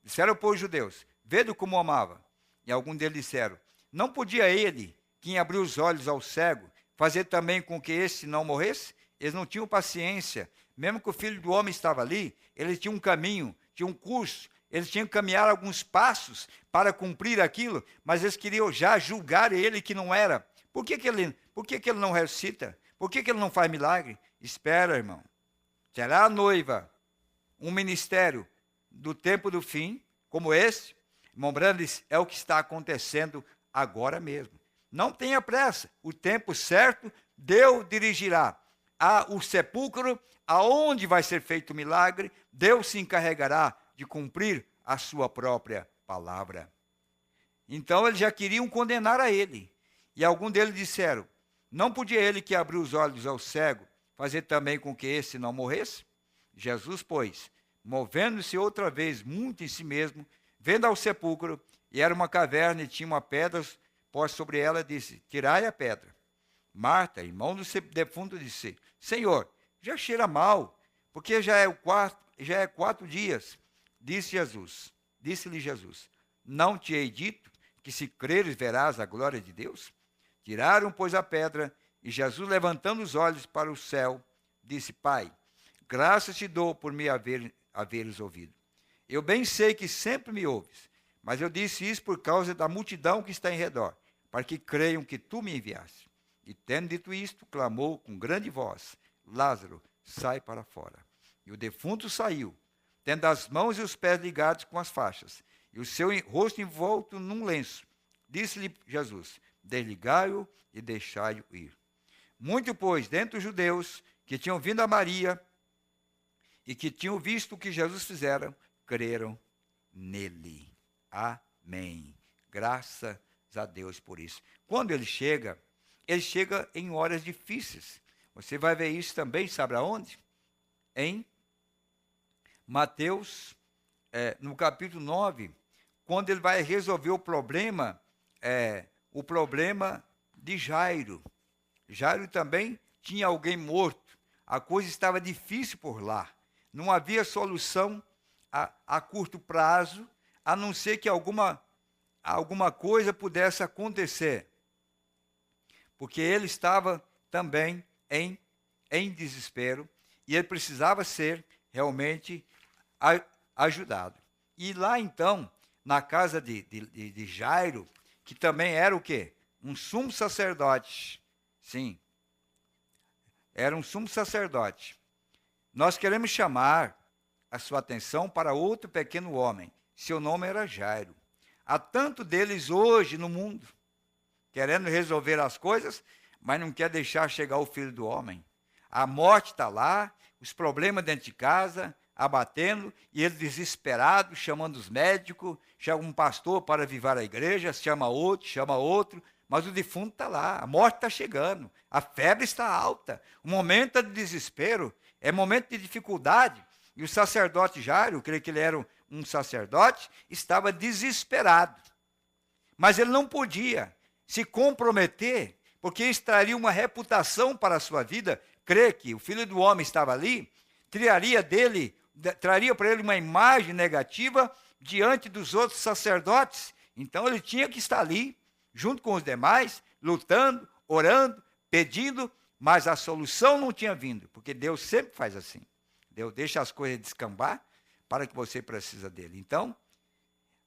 Disseram, pois, os judeus: vede como amava. E alguns deles disseram: não podia ele, quem abriu os olhos ao cego, fazer também com que esse não morresse? Eles não tinham paciência. Mesmo que o Filho do Homem estava ali, eles tinham um caminho, tinham um curso, eles tinham que caminhar alguns passos para cumprir aquilo, mas eles queriam já julgar ele que não era. Por que ele não ressuscita? Por que ele não faz milagre? Espera, irmão. Será a noiva um ministério do tempo do fim, como esse? Irmão Brandes, é o que está acontecendo agora mesmo. Não tenha pressa. O tempo certo, Deus dirigirá ao sepulcro, aonde vai ser feito o milagre. Deus se encarregará de cumprir a sua própria palavra. Então eles já queriam condenar a ele. E alguns deles disseram: não podia ele que abriu os olhos ao cego fazer também com que esse não morresse? Jesus, pois, movendo-se outra vez muito em si mesmo, vendo ao sepulcro, e era uma caverna e tinha uma pedra posta sobre ela, disse: tirai a pedra. Marta, irmão do defunto, disse: Senhor, já cheira mal, porque já é 4 dias. Disse-lhe Jesus: não te hei dito que se creres verás a glória de Deus? Tiraram, pois, a pedra, e Jesus, levantando os olhos para o céu, disse: Pai, graças te dou por me haveres ouvido. Eu bem sei que sempre me ouves, mas eu disse isso por causa da multidão que está em redor, para que creiam que tu me enviaste. E tendo dito isto, clamou com grande voz: Lázaro, sai para fora. E o defunto saiu, tendo as mãos e os pés ligados com as faixas, e o seu rosto envolto num lenço. Disse-lhe Jesus: desligai-o e deixai-o ir. Muito, pois, dentre os judeus que tinham vindo a Maria e que tinham visto o que Jesus fizera, creram nele. Amém. Graças a Deus por isso. Quando ele chega em horas difíceis. Você vai ver isso também, sabe aonde? Em Mateus, no capítulo 9, quando ele vai resolver o problema de Jairo. Jairo também tinha alguém morto. A coisa estava difícil por lá. Não havia solução a curto prazo, a não ser que alguma coisa pudesse acontecer. Porque ele estava também em desespero e ele precisava ser realmente ajudado. E lá então, na casa de Jairo, que também era o quê? Um sumo sacerdote. Sim, era um sumo sacerdote. Nós queremos chamar a sua atenção para outro pequeno homem. Seu nome era Jairo. Há tanto deles hoje no mundo, querendo resolver as coisas, mas não quer deixar chegar o Filho do Homem. A morte está lá, os problemas dentro de casa, abatendo, e ele desesperado, chamando os médicos, chama um pastor para avivar a igreja, chama outro, mas o defunto está lá, a morte está chegando, a febre está alta, o momento de desespero, é momento de dificuldade, e o sacerdote Jairo, eu creio que ele era um sacerdote, estava desesperado, mas ele não podia se comprometer, porque isso traria uma reputação para a sua vida. Crê que o Filho do Homem estava ali, traria para ele uma imagem negativa diante dos outros sacerdotes. Então ele tinha que estar ali, junto com os demais, lutando, orando, pedindo, mas a solução não tinha vindo, porque Deus sempre faz assim. Deus deixa as coisas descambar para que você precisa dele. Então,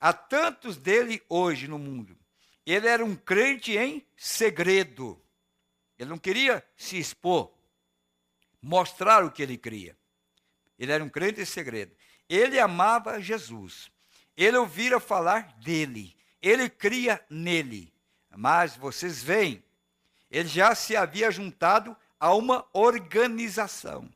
há tantos dele hoje no mundo. Ele era um crente em segredo. Ele não queria se expor, mostrar o que ele cria. Ele era um crente em segredo. Ele amava Jesus. Ele ouvira falar dele. Ele cria nele. Mas vocês veem, ele já se havia juntado a uma organização.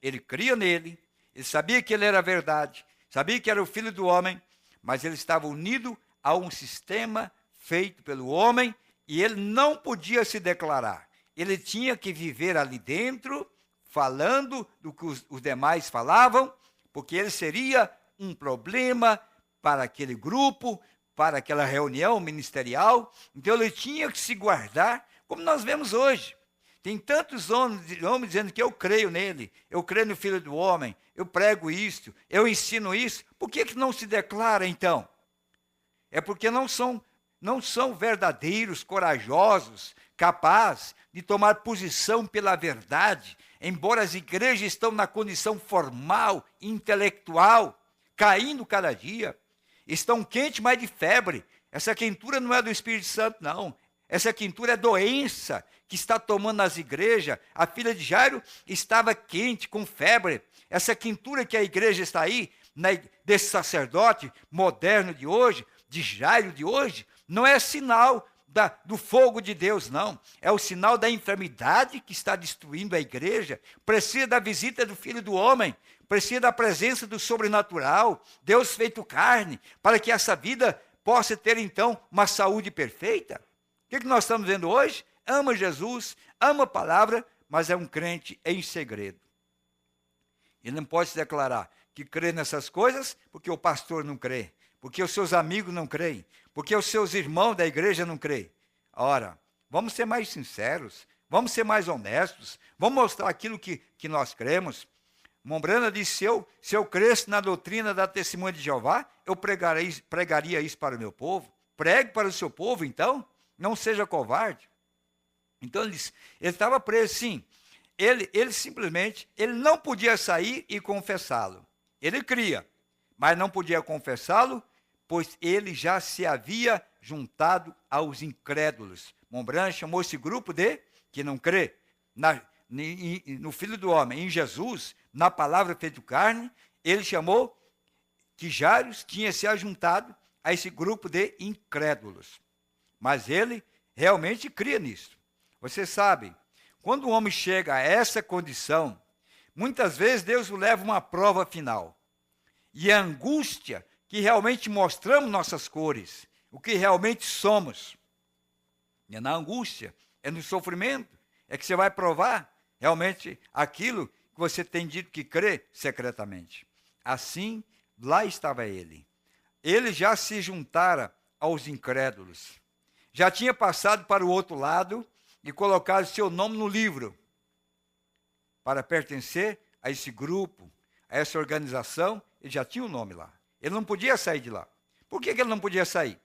Ele cria nele, ele sabia que ele era a verdade, sabia que era o Filho do Homem, mas ele estava unido a um sistema feito pelo homem, e ele não podia se declarar. Ele tinha que viver ali dentro, falando do que os demais falavam, porque ele seria um problema para aquele grupo, para aquela reunião ministerial. Então ele tinha que se guardar, como nós vemos hoje. Tem tantos homens dizendo que eu creio nele, eu creio no Filho do Homem, eu prego isso, eu ensino isso. Por que não se declara então? É porque não são verdadeiros, corajosos, capazes de tomar posição pela verdade, embora as igrejas estão na condição formal, intelectual, caindo cada dia, estão quentes, mas de febre. Essa quentura não é do Espírito Santo, não. Essa quentura é doença que está tomando as igrejas. A filha de Jairo estava quente, com febre. Essa quentura que a igreja está aí, desse sacerdote moderno de hoje, de Jairo de hoje, não é sinal do fogo de Deus, não. É o sinal da enfermidade que está destruindo a igreja. Precisa da visita do Filho do Homem, precisa da presença do sobrenatural, Deus feito carne, para que essa vida possa ter, então, uma saúde perfeita. O que nós estamos vendo hoje? Ama Jesus, ama a palavra, mas é um crente em segredo. Ele não pode se declarar que crê nessas coisas porque o pastor não crê, porque os seus amigos não creem, porque os seus irmãos da igreja não creem. Ora, vamos ser mais sinceros, vamos ser mais honestos, vamos mostrar aquilo que nós cremos. Mombrana disse, se eu cresce na doutrina da testemunha de Jeová, eu pregaria isso para o meu povo. Pregue para o seu povo, então, não seja covarde. Então ele estava preso, sim. Ele simplesmente, ele não podia sair e confessá-lo. Ele cria, mas não podia confessá-lo, pois ele já se havia juntado aos incrédulos. Mombrana chamou esse grupo de que não crê no Filho do Homem, em Jesus, na palavra feita carne. Ele chamou que Jairo tinha se ajuntado a esse grupo de incrédulos. Mas ele realmente cria nisso. Você sabe, quando o homem chega a essa condição, muitas vezes Deus o leva a uma prova final. E a angústia que realmente mostramos nossas cores, o que realmente somos. É na angústia, é no sofrimento, é que você vai provar realmente aquilo que você tem dito que crê secretamente. Assim, lá estava ele. Ele já se juntara aos incrédulos. Já tinha passado para o outro lado e colocado seu nome no livro para pertencer a esse grupo, a essa organização. Ele já tinha o nome lá. Ele não podia sair de lá. Por que ele não podia sair?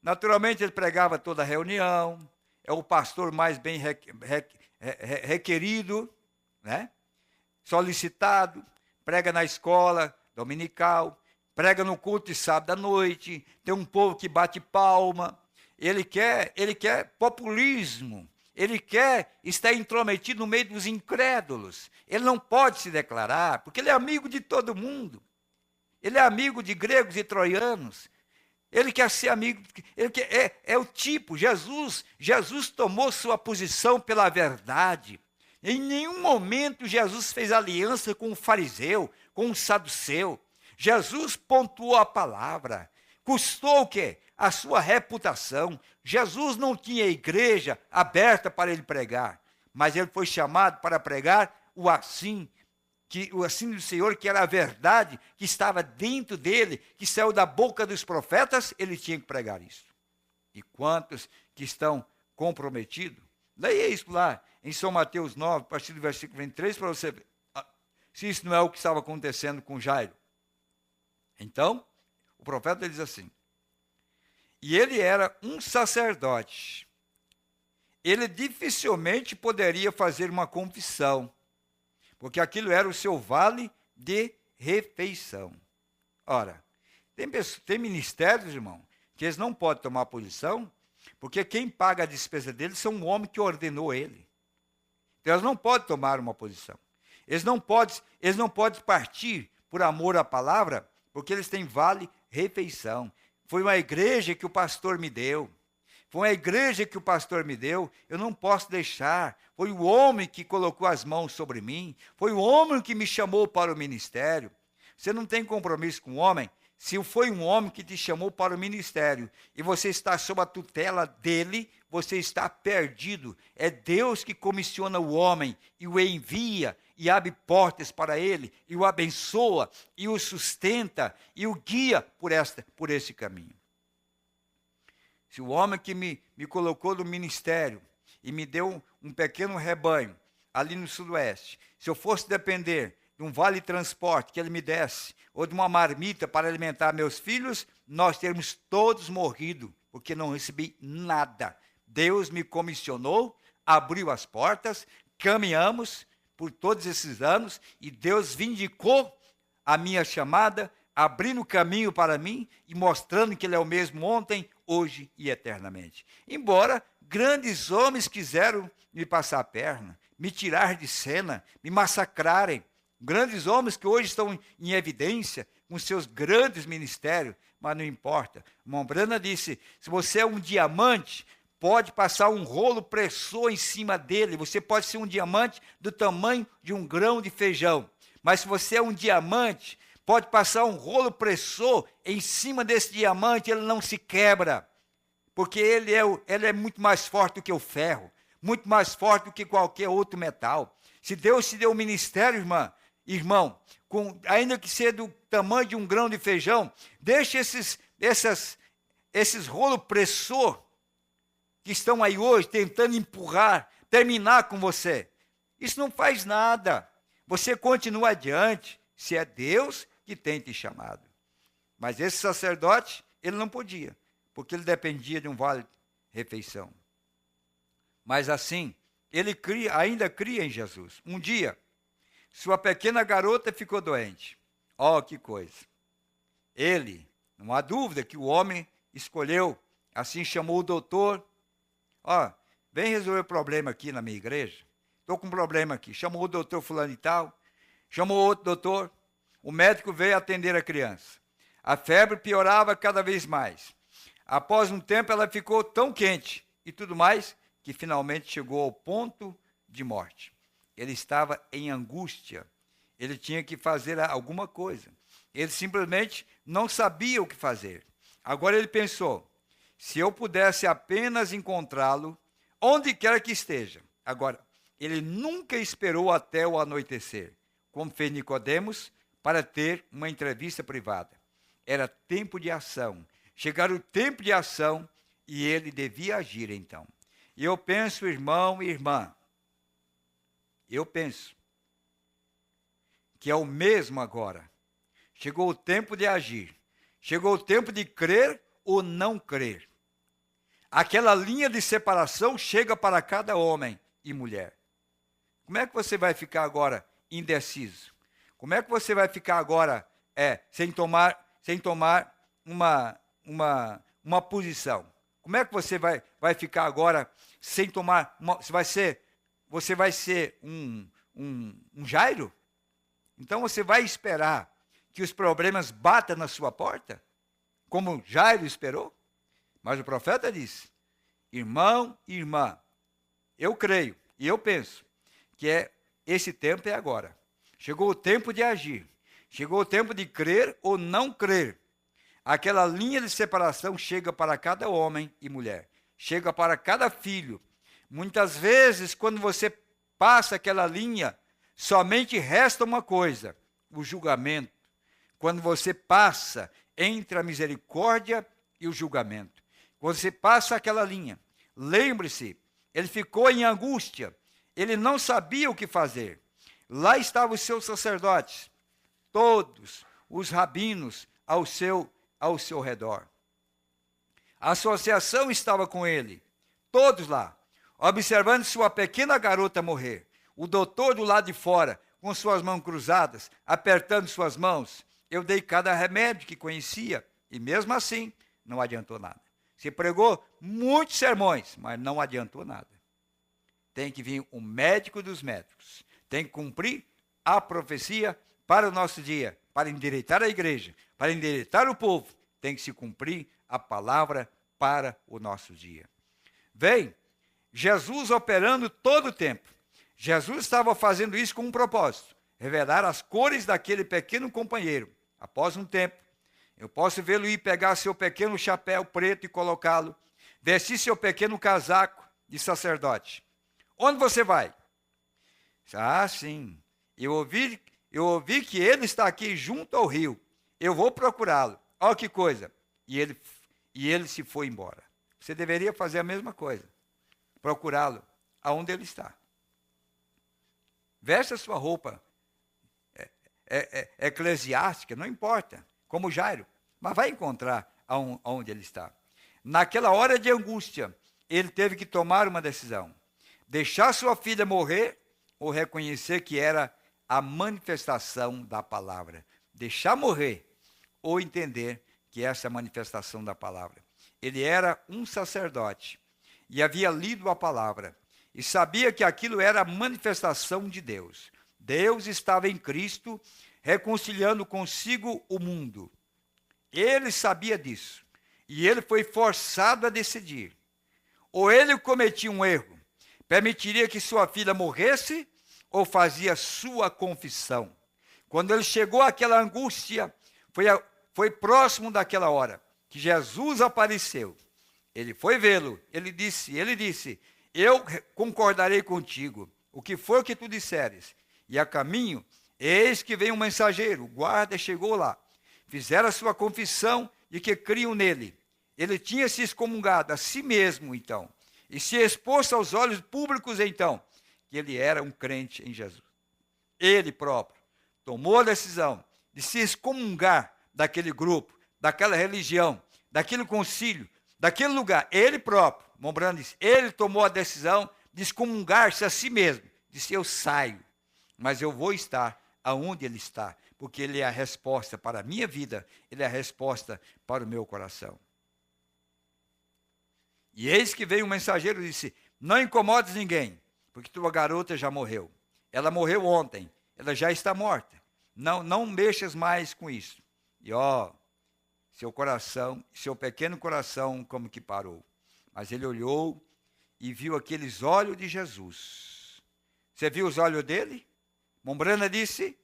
Naturalmente, ele pregava toda a reunião, é o pastor mais bem requerido, né? Solicitado, prega na escola dominical, prega no culto de sábado à noite, tem um povo que bate palma. Ele quer populismo, ele quer estar intrometido no meio dos incrédulos. Ele não pode se declarar, porque ele é amigo de todo mundo. Ele é amigo de gregos e troianos. Ele quer ser amigo, é o tipo, Jesus tomou sua posição pela verdade. Em nenhum momento Jesus fez aliança com o fariseu, com o saduceu. Jesus pontuou a palavra. Custou o quê? A sua reputação. Jesus não tinha igreja aberta para ele pregar, mas ele foi chamado para pregar o assim do Senhor, que era a verdade, que estava dentro dele, que saiu da boca dos profetas, ele tinha que pregar isso. E quantos que estão comprometidos? Leia isso lá, em São Mateus 9, a partir do versículo 23, para você ver se isso não é o que estava acontecendo com Jairo. Então, o profeta diz assim, e ele era um sacerdote. Ele dificilmente poderia fazer uma confissão, porque aquilo era o seu vale de refeição. Ora, tem ministérios, irmão, que eles não podem tomar posição, porque quem paga a despesa deles são um homem que ordenou ele. Então, eles não podem tomar uma posição. Eles não podem partir por amor à palavra, porque eles têm vale refeição. Foi uma igreja que o pastor me deu. Foi uma igreja que o pastor me deu, eu não posso deixar. Foi o homem que colocou as mãos sobre mim. Foi o homem que me chamou para o ministério. Você não tem compromisso com o homem? Se foi um homem que te chamou para o ministério e você está sob a tutela dele, você está perdido. É Deus que comissiona o homem e o envia e abre portas para ele e o abençoa e o sustenta e o guia por esse caminho. Se o homem que me colocou no ministério e me deu um pequeno rebanho ali no sudoeste, se eu fosse depender de um vale transporte que ele me desse, ou de uma marmita para alimentar meus filhos, nós teríamos todos morrido, porque não recebi nada. Deus me comissionou, abriu as portas, caminhamos por todos esses anos, e Deus vindicou a minha chamada, abrindo caminho para mim e mostrando que Ele é o mesmo ontem, hoje e eternamente. Embora grandes homens quiseram me passar a perna, me tirar de cena, me massacrarem, grandes homens que hoje estão em evidência com seus grandes ministérios, mas não importa. Irmão Brana disse, se você é um diamante, pode passar um rolo pressor em cima dele, você pode ser um diamante do tamanho de um grão de feijão, mas se você é um diamante, pode passar um rolo pressor em cima desse diamante, ele não se quebra, porque ele é muito mais forte do que o ferro, muito mais forte do que qualquer outro metal. Se Deus te deu um ministério, irmão, ainda que seja do tamanho de um grão de feijão, deixe esses rolos pressor que estão aí hoje tentando empurrar, terminar com você. Isso não faz nada. Você continua adiante, se é Deus que tem te chamado. Mas esse sacerdote, ele não podia, porque ele dependia de um vale-refeição. Mas assim, ele ainda cria em Jesus. Um dia, sua pequena garota ficou doente. Oh, que coisa. Ele, não há dúvida que o homem escolheu, assim chamou o doutor. Vem resolver o problema aqui na minha igreja. Estou com um problema aqui. Chamou o doutor fulano e tal, chamou outro doutor. O médico veio atender a criança. A febre piorava cada vez mais. Após um tempo, ela ficou tão quente e tudo mais, que finalmente chegou ao ponto de morte. Ele estava em angústia. Ele tinha que fazer alguma coisa. Ele simplesmente não sabia o que fazer. Agora ele pensou, se eu pudesse apenas encontrá-lo, onde quer que esteja. Agora, ele nunca esperou até o anoitecer, como fez Nicodemos, para ter uma entrevista privada. Era tempo de ação. Chegara o tempo de ação e ele devia agir então. E eu penso, irmão e irmã, eu penso que é o mesmo agora. Chegou o tempo de agir. Chegou o tempo de crer ou não crer. Aquela linha de separação chega para cada homem e mulher. Como é que você vai ficar agora indeciso? Como é que você vai ficar agora sem tomar uma posição? Como é que você vai ficar agora sem tomar você vai ser um Jairo? Então você vai esperar que os problemas batam na sua porta? Como Jairo esperou? Mas o profeta disse, irmão e irmã, eu creio e eu penso esse tempo é agora. Chegou o tempo de agir. Chegou o tempo de crer ou não crer. Aquela linha de separação chega para cada homem e mulher. Chega para cada filho. Muitas vezes, quando você passa aquela linha, somente resta uma coisa: o julgamento. Quando você passa entre a misericórdia e o julgamento. Quando você passa aquela linha, lembre-se, ele ficou em angústia. Ele não sabia o que fazer. Lá estavam os seus sacerdotes, todos os rabinos ao seu redor. A associação estava com ele, todos lá, observando sua pequena garota morrer. O doutor do lado de fora, com suas mãos cruzadas, apertando suas mãos. Eu dei cada remédio que conhecia, e mesmo assim, não adiantou nada. Se pregou muitos sermões, mas não adiantou nada. Tem que vir um médico dos médicos. Tem que cumprir a profecia para o nosso dia, para endireitar a igreja, para endireitar o povo. Tem que se cumprir a palavra para o nosso dia. Vem, Jesus operando todo o tempo. Jesus estava fazendo isso com um propósito: revelar as cores daquele pequeno companheiro. Após um tempo, eu posso vê-lo ir pegar seu pequeno chapéu preto e colocá-lo, vestir seu pequeno casaco de sacerdote. Onde você vai? Ah, sim, eu ouvi que ele está aqui junto ao rio. Eu vou procurá-lo. Olha que coisa. E ele se foi embora. Você deveria fazer a mesma coisa. Procurá-lo aonde ele está. Veste a sua roupa eclesiástica, não importa, como Jairo, mas vai encontrar aonde ele está. Naquela hora de angústia, ele teve que tomar uma decisão: deixar sua filha morrer ou reconhecer que era a manifestação da palavra. Deixar morrer ou entender que essa é a manifestação da palavra. Ele era um sacerdote e havia lido a palavra e sabia que aquilo era a manifestação de Deus. Deus estava em Cristo, reconciliando consigo o mundo. Ele sabia disso. E ele foi forçado a decidir. Ou ele cometia um erro, permitiria que sua filha morresse, ou fazia sua confissão. Quando ele chegou àquela angústia, foi próximo daquela hora que Jesus apareceu. Ele foi vê-lo. Ele disse, eu concordarei contigo. O que for que tu disseres. E a caminho, eis que vem um mensageiro. O guarda chegou lá. Fizeram a sua confissão de que criam nele. Ele tinha se excomungado a si mesmo, então. E se expôs aos olhos públicos, então, que ele era um crente em Jesus. Ele próprio tomou a decisão de se excomungar daquele grupo, daquela religião, daquele concílio, daquele lugar. Ele próprio, Mombrano disse, ele tomou a decisão de excomungar-se a si mesmo. Disse, eu saio, mas eu vou estar aonde ele está, porque ele é a resposta para a minha vida, ele é a resposta para o meu coração. E eis que veio um mensageiro e disse, não incomodes ninguém, porque tua garota já morreu. Ela morreu ontem, ela já está morta. Não mexas mais com isso. E seu coração, seu pequeno coração como que parou. Mas ele olhou e viu aqueles olhos de Jesus. Você viu os olhos dele? Mombrana disse,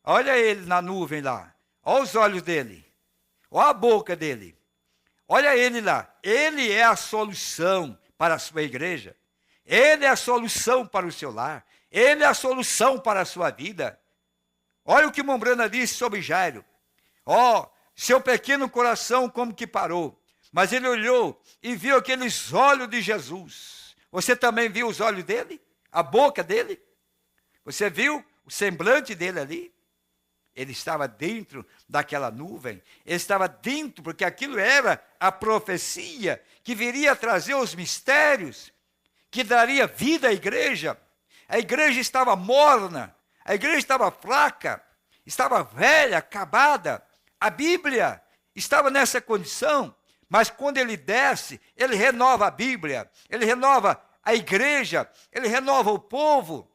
olha ele na nuvem lá. Olha os olhos dele. Olha a boca dele. Olha ele lá. Ele é a solução para a sua igreja. Ele é a solução para o seu lar. Ele é a solução para a sua vida. Olha o que Mombrana disse sobre Jairo. Seu pequeno coração como que parou. Mas ele olhou e viu aqueles olhos de Jesus. Você também viu os olhos dele? A boca dele? Você viu o semblante dele ali? Ele estava dentro daquela nuvem. Ele estava dentro, porque aquilo era a profecia que viria trazer os mistérios, que daria vida à igreja. A igreja estava morna, a igreja estava fraca, estava velha, acabada. A Bíblia estava nessa condição, mas quando ele desce, ele renova a Bíblia, ele renova a igreja, ele renova o povo.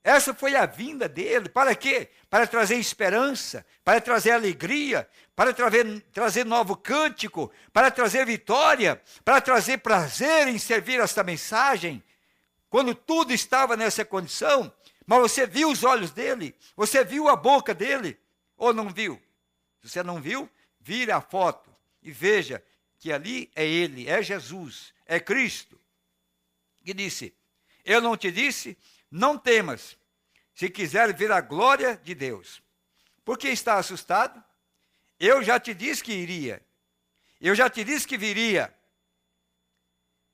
Essa foi a vinda dele. Para quê? Para trazer esperança, para trazer alegria, para trazer novo cântico, para trazer vitória, para trazer prazer em servir esta mensagem. quando tudo estava nessa condição, mas você viu os olhos dele, você viu a boca dele, ou não viu? Se você não viu, vire a foto e veja que ali é ele, é Jesus, é Cristo. Que disse, eu não te disse, não temas, se quiser ver a glória de Deus. Por que está assustado? Eu já te disse que iria, eu já te disse que viria.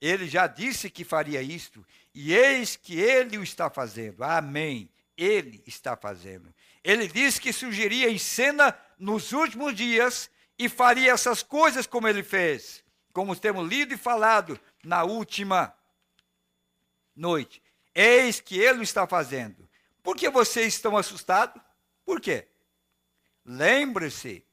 Ele já disse que faria isto, e eis que ele o está fazendo. Amém. Ele está fazendo. Ele disse que surgiria em cena nos últimos dias e faria essas coisas como ele fez, como temos lido e falado na última noite. Eis que ele o está fazendo. Por que vocês estão assustados? Por quê? Lembre-se,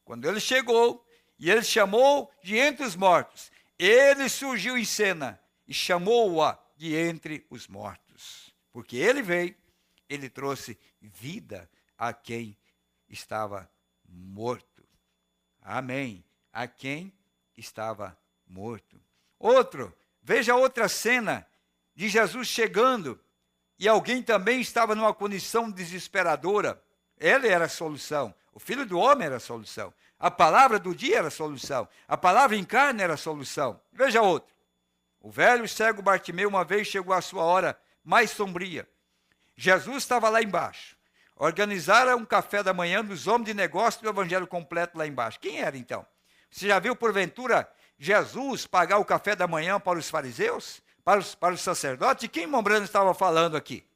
quando ele chegou e ele chamou de entre os mortos, ele surgiu em cena e chamou-a de entre os mortos. Porque ele veio, ele trouxe vida a quem estava morto. Amém. A quem estava morto. Veja outra cena de Jesus chegando e alguém também estava numa condição desesperadora. Ele era a solução. O Filho do Homem era a solução. A palavra do dia era a solução. A palavra em carne era a solução. Veja outro. O velho cego Bartimeu uma vez chegou à sua hora mais sombria. Jesus estava lá embaixo. Organizaram um café da manhã dos homens de negócio do evangelho completo lá embaixo. Quem era então? Você já viu porventura Jesus pagar o café da manhã para os fariseus? Para os sacerdotes? De quem Mombrano estava falando aqui?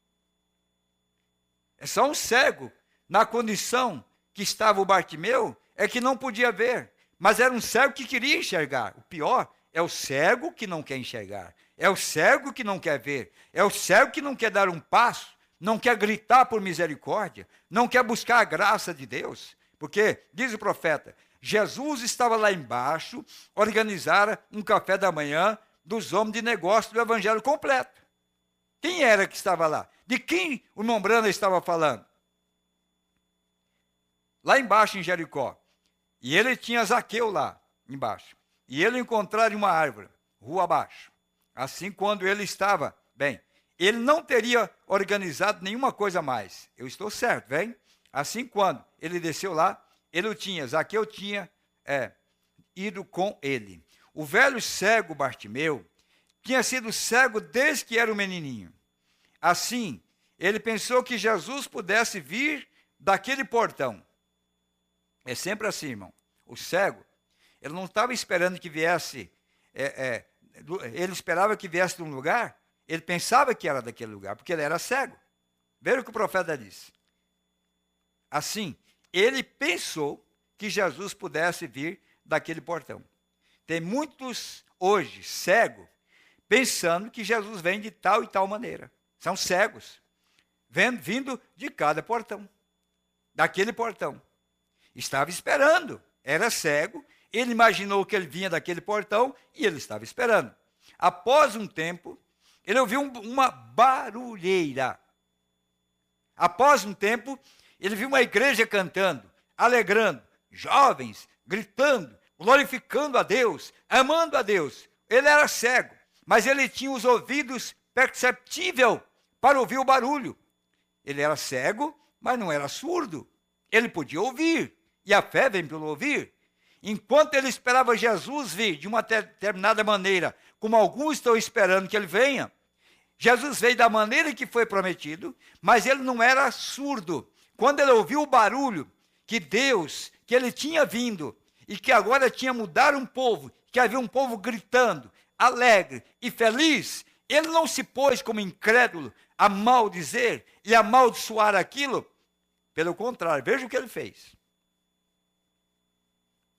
É só um cego. Na condição que estava o Bartimeu, é que não podia ver, mas era um cego que queria enxergar. O pior é o cego que não quer enxergar, é o cego que não quer ver, é o cego que não quer dar um passo, não quer gritar por misericórdia, não quer buscar a graça de Deus, porque, diz o profeta, Jesus estava lá embaixo, organizara um café da manhã dos homens de negócio do evangelho completo. Quem era que estava lá? De quem o Mombrana estava falando? Lá embaixo em Jericó. E ele tinha Zaqueu lá embaixo. E ele encontraram uma árvore, rua abaixo. Assim, quando ele estava, bem, ele não teria organizado nenhuma coisa mais. Eu estou certo, bem? Assim, quando ele desceu lá, Zaqueu tinha ido com ele. O velho cego Bartimeu tinha sido cego desde que era um menininho. Assim, ele pensou que Jesus pudesse vir daquele portão. É sempre assim, irmão. O cego, ele não estava esperando que viesse, ele esperava que viesse de um lugar, ele pensava que era daquele lugar, porque ele era cego. Veja o que o profeta disse. Assim, ele pensou que Jesus pudesse vir daquele portão. Tem muitos hoje cegos pensando que Jesus vem de tal e tal maneira. São cegos, vindo de cada portão, daquele portão. Estava esperando, era cego, ele imaginou que ele vinha daquele portão e ele estava esperando. Após um tempo, ele ouviu uma barulheira. Após um tempo, ele viu uma igreja cantando, alegrando, jovens gritando, glorificando a Deus, amando a Deus. Ele era cego, mas ele tinha os ouvidos perceptíveis para ouvir o barulho. Ele era cego, mas não era surdo. Ele podia ouvir. E a fé vem pelo ouvir. Enquanto ele esperava Jesus vir de uma determinada maneira, como alguns estão esperando que ele venha, Jesus veio da maneira que foi prometido, mas ele não era surdo. Quando ele ouviu o barulho que ele tinha vindo, e que agora tinha mudado um povo, que havia um povo gritando, alegre e feliz, ele não se pôs como incrédulo a maldizer e amaldiçoar aquilo. Pelo contrário, veja o que ele fez.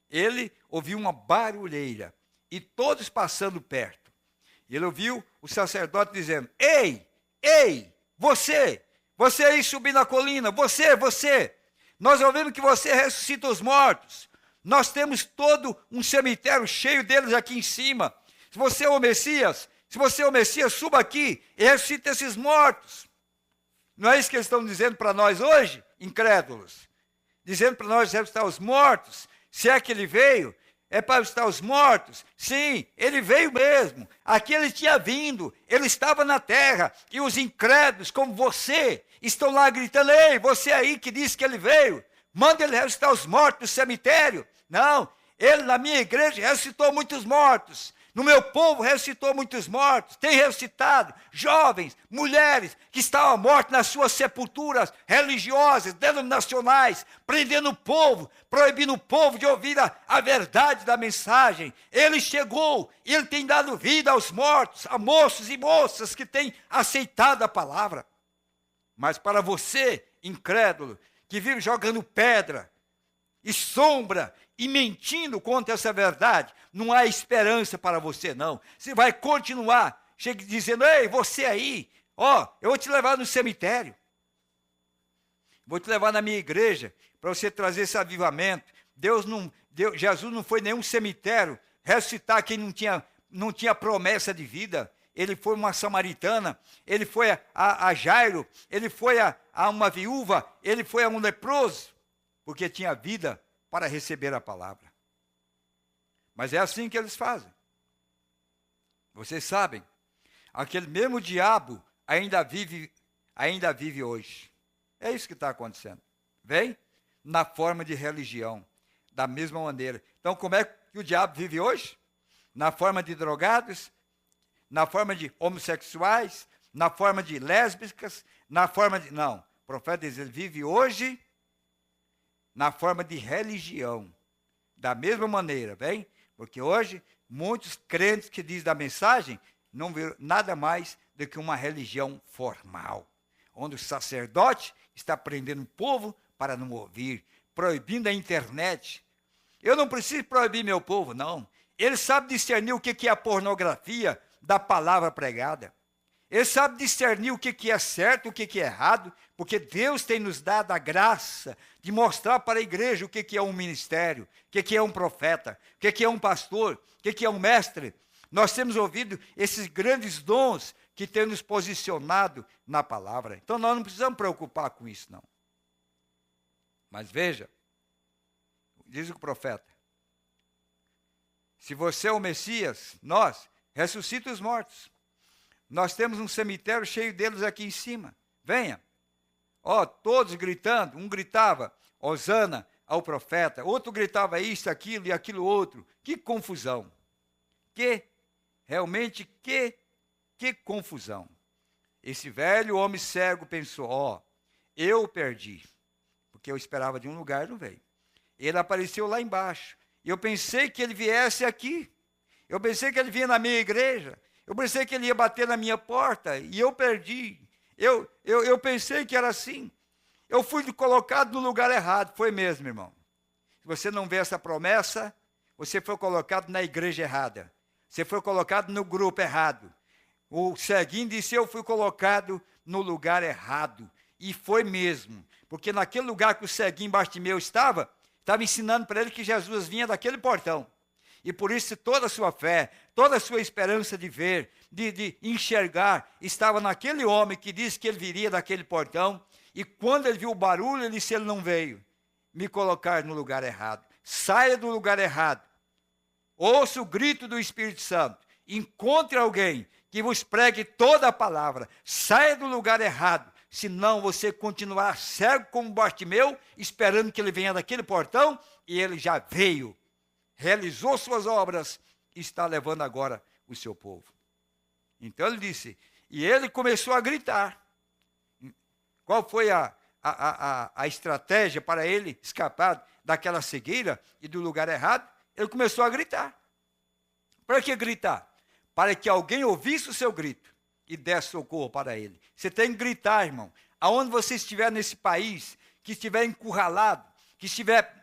Ele ouviu uma barulheira e todos passando perto. Ele ouviu o sacerdote dizendo: ei, você aí subindo a colina, você, nós ouvimos que você ressuscita os mortos. Nós temos todo um cemitério cheio deles aqui em cima. Se você é o Messias, suba aqui e ressuscita esses mortos. Não é isso que eles estão dizendo para nós hoje, incrédulos? Dizendo para nós ressuscitar os mortos. Se é que ele veio, é para visitar os mortos. Sim, ele veio mesmo. Aqui ele tinha vindo, ele estava na terra. E os incrédulos, como você, estão lá gritando: ei, você aí que disse que ele veio, manda ele ressuscitar os mortos do cemitério. Não, ele na minha igreja ressuscitou muitos mortos. No meu povo ressuscitou muitos mortos, tem ressuscitado jovens, mulheres que estavam mortos nas suas sepulturas religiosas, denominacionais, prendendo o povo, proibindo o povo de ouvir a verdade da mensagem. Ele chegou e ele tem dado vida aos mortos, a moços e moças que têm aceitado a palavra. Mas para você, incrédulo, que vive jogando pedra e sombra e mentindo contra essa verdade, não há esperança para você, não. Você vai continuar dizendo: ei, você aí, ó, eu vou te levar no cemitério, vou te levar na minha igreja, para você trazer esse avivamento. Jesus não foi nenhum cemitério ressuscitar quem não tinha promessa de vida. Ele foi uma samaritana, ele foi a Jairo, ele foi a uma viúva, ele foi a um leproso, porque tinha vida para receber a palavra. Mas é assim que eles fazem. Vocês sabem, aquele mesmo diabo ainda vive hoje. É isso que está acontecendo. Vem na forma de religião, da mesma maneira. Então, como é que o diabo vive hoje? Na forma de drogados, na forma de homossexuais, na forma de lésbicas, na forma de... Não, o profeta diz, ele vive hoje na forma de religião. Da mesma maneira, vem? Porque hoje, muitos crentes que dizem da mensagem, não viram nada mais do que uma religião formal, onde o sacerdote está prendendo o povo para não ouvir, proibindo a internet. Eu não preciso proibir meu povo, não. Ele sabe discernir o que é a pornografia da palavra pregada. Ele sabe discernir o que é certo, o que é errado, porque Deus tem nos dado a graça de mostrar para a igreja o que é um ministério, o que é um profeta, o que é um pastor, o que é um mestre. Nós temos ouvido esses grandes dons que têm nos posicionado na palavra. Então nós não precisamos preocupar com isso, não. Mas veja, diz o profeta, se você é o Messias, nós, ressuscita os mortos. Nós temos um cemitério cheio deles aqui em cima. Venha. Ó, todos gritando. Um gritava, Hosana ao profeta. Outro gritava isso, aquilo e aquilo outro. Que confusão. Realmente, que confusão. Esse velho homem cego pensou, ó, eu perdi. Porque eu esperava de um lugar e não veio. Ele apareceu lá embaixo. E eu pensei que ele viesse aqui. Eu pensei que ele vinha na minha igreja. Eu pensei que ele ia bater na minha porta. E eu perdi. Eu pensei que era assim. Eu fui colocado no lugar errado. Foi mesmo, irmão. Se você não vê essa promessa, você foi colocado na igreja errada. Você foi colocado no grupo errado. O ceguinho disse, eu fui colocado no lugar errado. E foi mesmo. Porque naquele lugar que o ceguinho Bartimeu estava ensinando para ele que Jesus vinha daquele portão. E por isso toda a sua fé, toda a sua esperança de ver, de enxergar, estava naquele homem que disse que ele viria daquele portão. E quando ele viu o barulho, ele disse, ele não veio me colocar no lugar errado. Saia do lugar errado. Ouça o grito do Espírito Santo. Encontre alguém que vos pregue toda a palavra. Saia do lugar errado. Senão você continuará cego como Bartimeu, esperando que ele venha daquele portão, e ele já veio, realizou suas obras, e está levando agora o seu povo. Então ele disse, e ele começou a gritar. Qual foi a estratégia para ele escapar daquela cegueira e do lugar errado? Ele começou a gritar. Para que gritar? Para que alguém ouvisse o seu grito e desse socorro para ele. Você tem que gritar, irmão. Aonde você estiver nesse país, que estiver encurralado, que estiver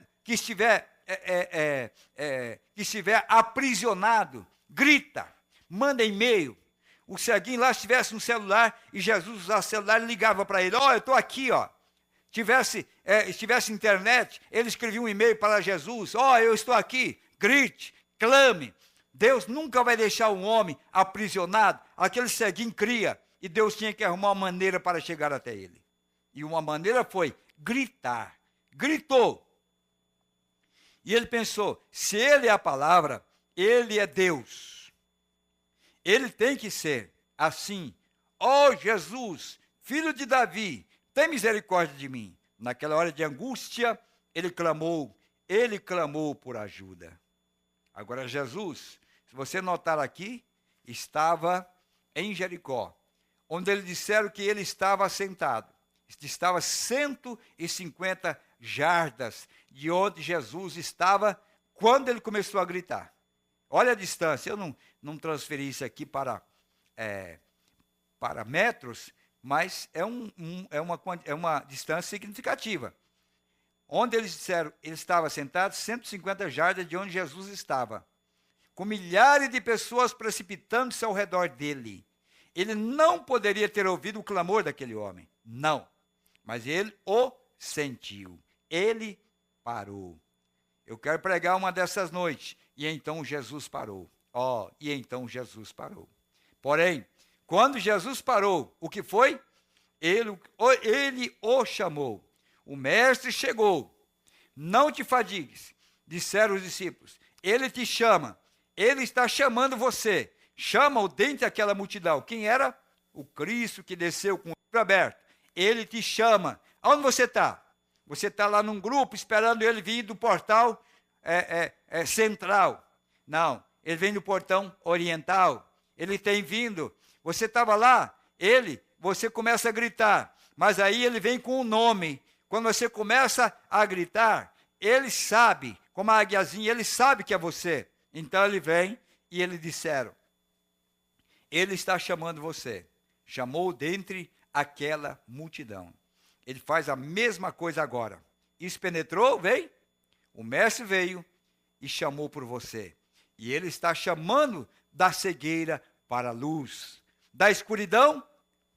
aprisionado, grita, manda e-mail. O ceguinho lá estivesse no celular e Jesus usasse o celular e ligava para ele, ó, eu estou aqui, ó. Estivesse internet, ele escrevia um e-mail para Jesus, ó, eu estou aqui, grite, clame. Deus nunca vai deixar um homem aprisionado. Aquele ceguinho cria. E Deus tinha que arrumar uma maneira para chegar até ele. E uma maneira foi gritar. Gritou. E ele pensou, se ele é a palavra, ele é Deus. Ele tem que ser assim. Ó Jesus, filho de Davi, tem misericórdia de mim. Naquela hora de angústia, ele clamou por ajuda. Agora Jesus, se você notar aqui, estava em Jericó, onde eles disseram que ele estava assentado. Estava 150 jardas de onde Jesus estava quando ele começou a gritar. Olha a distância, eu não transferi isso aqui para metros, mas é uma distância significativa. Onde eles disseram, ele estava sentado 150 jardas de onde Jesus estava, com milhares de pessoas precipitando-se ao redor dele. Ele não poderia ter ouvido o clamor daquele homem, não. Mas ele o sentiu, ele parou. Eu quero pregar uma dessas noites, e então Jesus parou. E então Jesus parou. Porém, quando Jesus parou, o que foi? Ele o chamou. O mestre chegou. Não te fadigues, disseram os discípulos. Ele te chama. Ele está chamando você. Chama-o dentre aquela multidão. Quem era? O Cristo que desceu com o livro aberto. Ele te chama. Onde você está? Você está lá num grupo esperando ele vir do portal central. Não, ele vem do portão oriental. Ele tem vindo. Você estava lá, você começa a gritar. Mas aí ele vem com um nome. Quando você começa a gritar, ele sabe, como a águiazinha, ele sabe que é você. Então ele vem e eles disseram, ele está chamando você. Chamou dentre aquela multidão. Ele faz a mesma coisa agora. Isso penetrou, veio. O mestre veio e chamou por você. E ele está chamando da cegueira para a luz. Da escuridão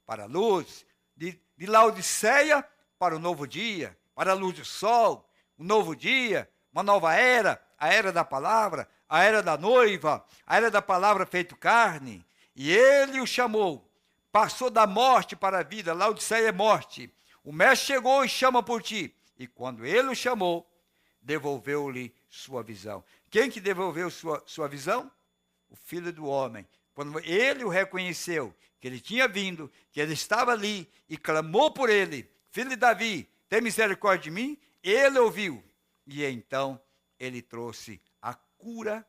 para a luz. De Laodiceia para o novo dia. Para a luz do sol. Um novo dia. Uma nova era. A era da palavra. A era da noiva. A era da palavra feito carne. E ele o chamou. Passou da morte para a vida. Laodiceia é morte. O mestre chegou e chama por ti. E quando ele o chamou, devolveu-lhe sua visão. Quem que devolveu sua visão? O Filho do Homem. Quando ele o reconheceu, que ele tinha vindo, que ele estava ali e clamou por ele, Filho de Davi, tem misericórdia de mim? Ele ouviu. E então ele trouxe a cura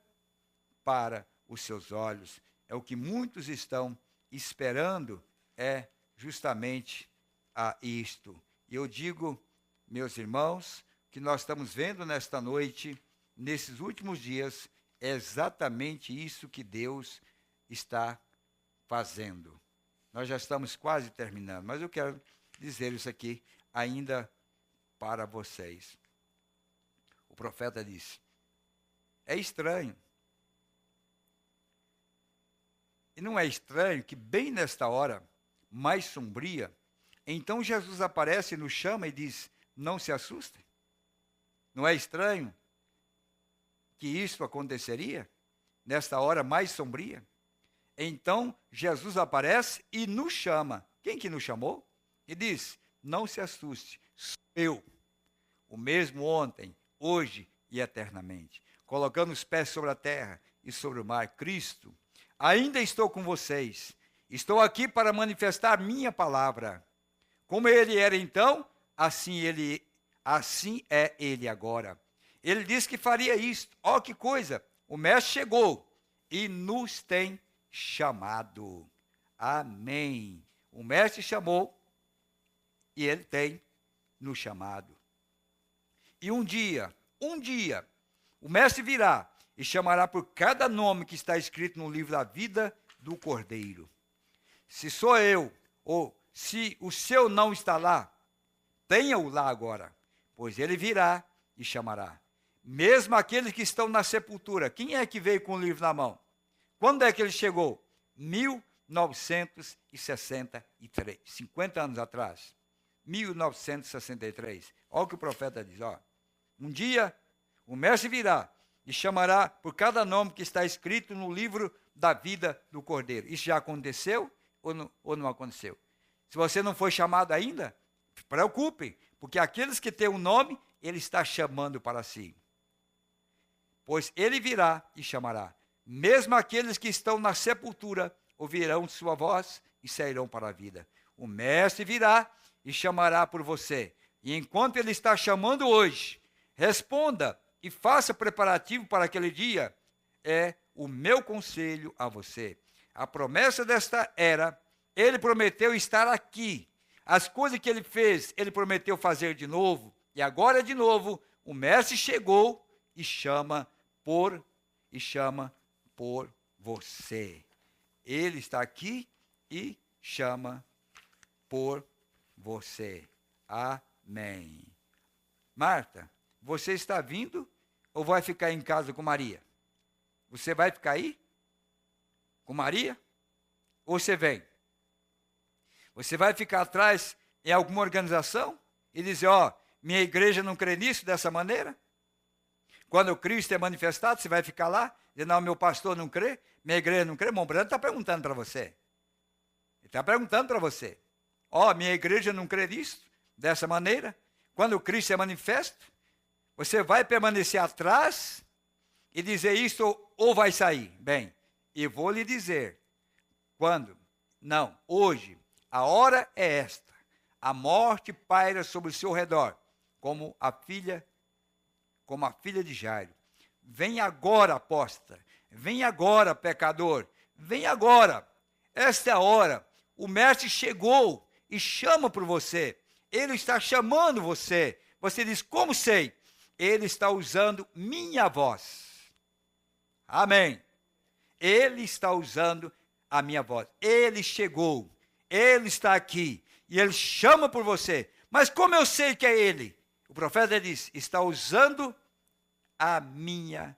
para os seus olhos. É o que muitos estão esperando, é justamente a isto. E eu digo, meus irmãos, que nós estamos vendo nesta noite, nesses últimos dias, é exatamente isso que Deus está fazendo. Nós já estamos quase terminando, mas eu quero dizer isso aqui ainda para vocês. O profeta disse, é estranho. E não é estranho que bem nesta hora mais sombria, então Jesus aparece, nos chama e diz, não se assustem. Não é estranho que isso aconteceria nesta hora mais sombria? Então Jesus aparece e nos chama. Quem que nos chamou? E diz, não se assuste, sou eu, o mesmo ontem, hoje e eternamente. Colocando os pés sobre a terra e sobre o mar, Cristo, ainda estou com vocês. Estou aqui para manifestar minha palavra. Como ele era então, assim é ele agora. Ele disse que faria isto. Ó, que coisa! O mestre chegou e nos tem chamado. Amém. O mestre chamou e ele tem nos chamado. E um dia, o mestre virá e chamará por cada nome que está escrito no livro da vida do Cordeiro. Se sou eu, ou se o seu não está lá, tenha-o lá agora, pois ele virá e chamará. Mesmo aqueles que estão na sepultura. Quem é que veio com o livro na mão? Quando é que ele chegou? 1963, 50 anos atrás. 1963. Olha o que o profeta diz. Um dia o mestre virá e chamará por cada nome que está escrito no livro da vida do Cordeiro. Isso já aconteceu ou não aconteceu? Se você não foi chamado ainda, preocupe, porque aqueles que têm um nome, ele está chamando para si. pois ele virá e chamará. Mesmo aqueles que estão na sepultura ouvirão sua voz e sairão para a vida. O mestre virá e chamará por você. E enquanto ele está chamando hoje, responda e faça preparativo para aquele dia. É o meu conselho a você. A promessa desta era, ele prometeu estar aqui. As coisas que ele fez, ele prometeu fazer de novo. E agora de novo, o mestre chegou e chama por você. Ele está aqui e chama por você. Amém. Marta, você está vindo ou vai ficar em casa com Maria? Você vai ficar aí com Maria? Ou você vem? Você vai ficar atrás em alguma organização e dizer, minha igreja não crê nisso dessa maneira? Quando o Cristo é manifestado, você vai ficar lá? Dizer, não, meu pastor não crê, minha igreja não crê. Irmão Brando está perguntando para você. Ele está perguntando para você. Minha igreja não crê nisso dessa maneira? Quando o Cristo é manifesto, você vai permanecer atrás e dizer isso ou vai sair? Bem, eu vou lhe dizer, quando? Não, hoje, a hora é esta. A morte paira sobre o seu redor, como a filha de Jairo. Vem agora, apóstata. Vem agora, pecador. Vem agora. Esta é a hora. O mestre chegou e chama por você. Ele está chamando você. Você diz, como sei? Ele está usando minha voz. Amém. Ele está usando a minha voz. Ele chegou. Ele está aqui. E ele chama por você. Mas como eu sei que é ele? O profeta diz, está usando a minha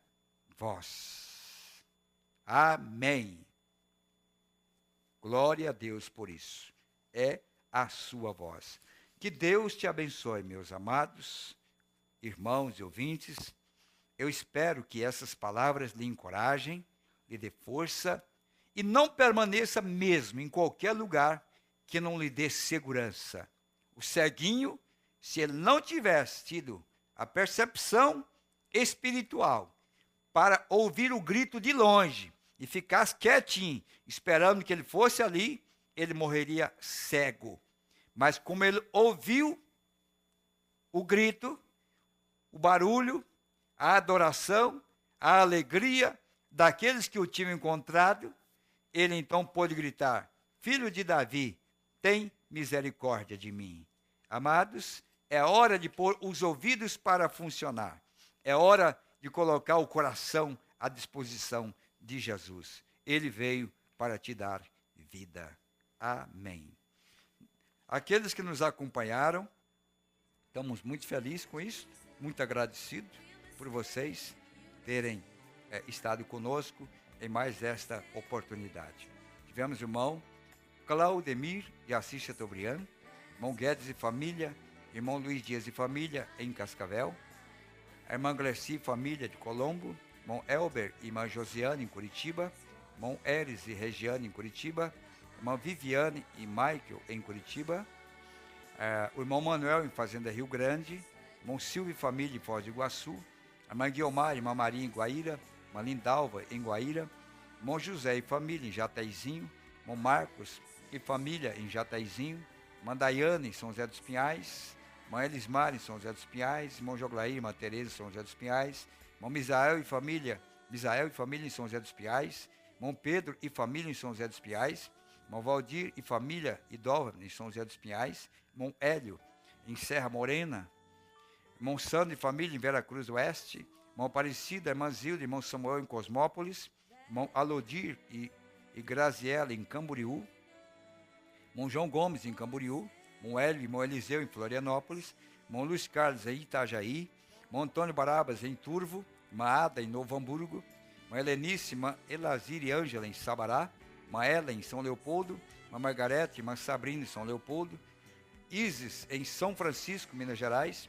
voz. Amém. Glória a Deus por isso. É a sua voz. Que Deus te abençoe, meus amados irmãos e ouvintes. Eu espero que essas palavras lhe encorajem, lhe dê força e não permaneça mesmo em qualquer lugar que não lhe dê segurança. O ceguinho, se ele não tivesse tido a percepção espiritual para ouvir o grito de longe e ficasse quietinho, esperando que ele fosse ali, ele morreria cego. Mas como ele ouviu o grito, o barulho, a adoração, a alegria daqueles que o tinham encontrado, ele então pôde gritar, filho de Davi, tem misericórdia de mim. Amados, é hora de pôr os ouvidos para funcionar. É hora de colocar o coração à disposição de Jesus. Ele veio para te dar vida. Amém. Aqueles que nos acompanharam, estamos muito felizes com isso, muito agradecidos por vocês terem estado conosco em mais esta oportunidade. Tivemos o irmão Claudemir de Assis Chateaubriand, irmão Guedes e família, irmão Luiz Dias e família em Cascavel, a irmã Gleci e família de Colombo, irmão Elber e irmã Josiane em Curitiba, irmão Eres e Regiane em Curitiba, irmã Viviane e Michael em Curitiba, o irmão Manuel em Fazenda Rio Grande, irmão Silvio e família em Foz do Iguaçu, a irmã Guiomar e irmã Maria em Guaíra, irmã Lindalva em Guaíra, irmão José e família em Jataizinho, irmão Marcos e família em Jataizinho, irmã Daiane em São José dos Pinhais, irmã Elismar em São José dos Pinhais, irmão Joglaí e irmã Tereza em São José dos Pinhais, irmão Misael e família em São José dos Pinhais, irmão Pedro e família em São José dos Pinhais, irmão Valdir e família Idova em São José dos Pinhais, irmão Hélio em Serra Morena, irmão Sandro e família em Vera Cruz do Oeste, irmão Aparecida, irmã Zilda, irmão Samuel em Cosmópolis, irmão Alodir e Graziela em Camboriú, irmão João Gomes em Camboriú, irmão Hélio e irmão Eliseu em Florianópolis, irmão Luiz Carlos em Itajaí, irmão Antônio Barabas em Turvo, irmã Ada em Novo Hamburgo, irmã Helenice, irmã Elazir e Ângela em Sabará, irmã Ellen em São Leopoldo, irmã Margarete, irmã Sabrina em São Leopoldo, Isis em São Francisco, Minas Gerais,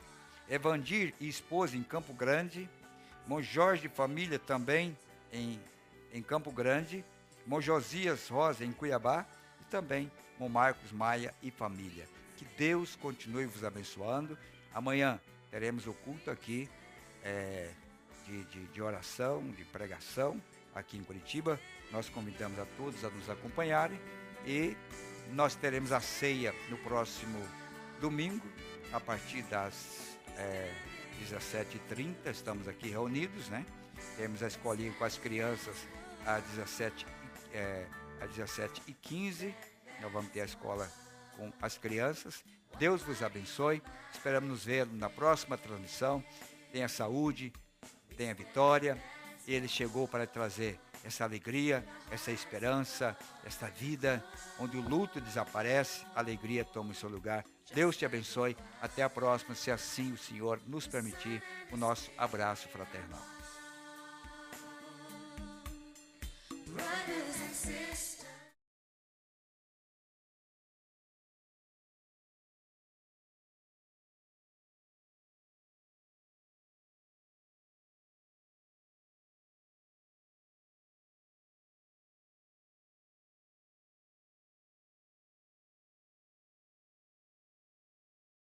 Evandir e esposa em Campo Grande, irmão Jorge e família também em Campo Grande, irmão Josias Rosa em Cuiabá e também irmão Marcos Maia e família. Que Deus continue vos abençoando. Amanhã teremos o culto aqui de oração, de pregação aqui em Curitiba. Nós convidamos a todos a nos acompanharem e nós teremos a ceia no próximo domingo, a partir das 17h30, estamos aqui reunidos, né? Temos a escolinha com as crianças às 17h15, nós vamos ter a escola com as crianças. Deus vos abençoe, esperamos nos ver na próxima transmissão. Tenha saúde, tenha vitória. Ele chegou para trazer essa alegria, essa esperança, essa vida, onde o luto desaparece, a alegria toma o seu lugar. Deus te abençoe, até a próxima, se assim o Senhor nos permitir, o nosso abraço fraternal. Brothers and sisters.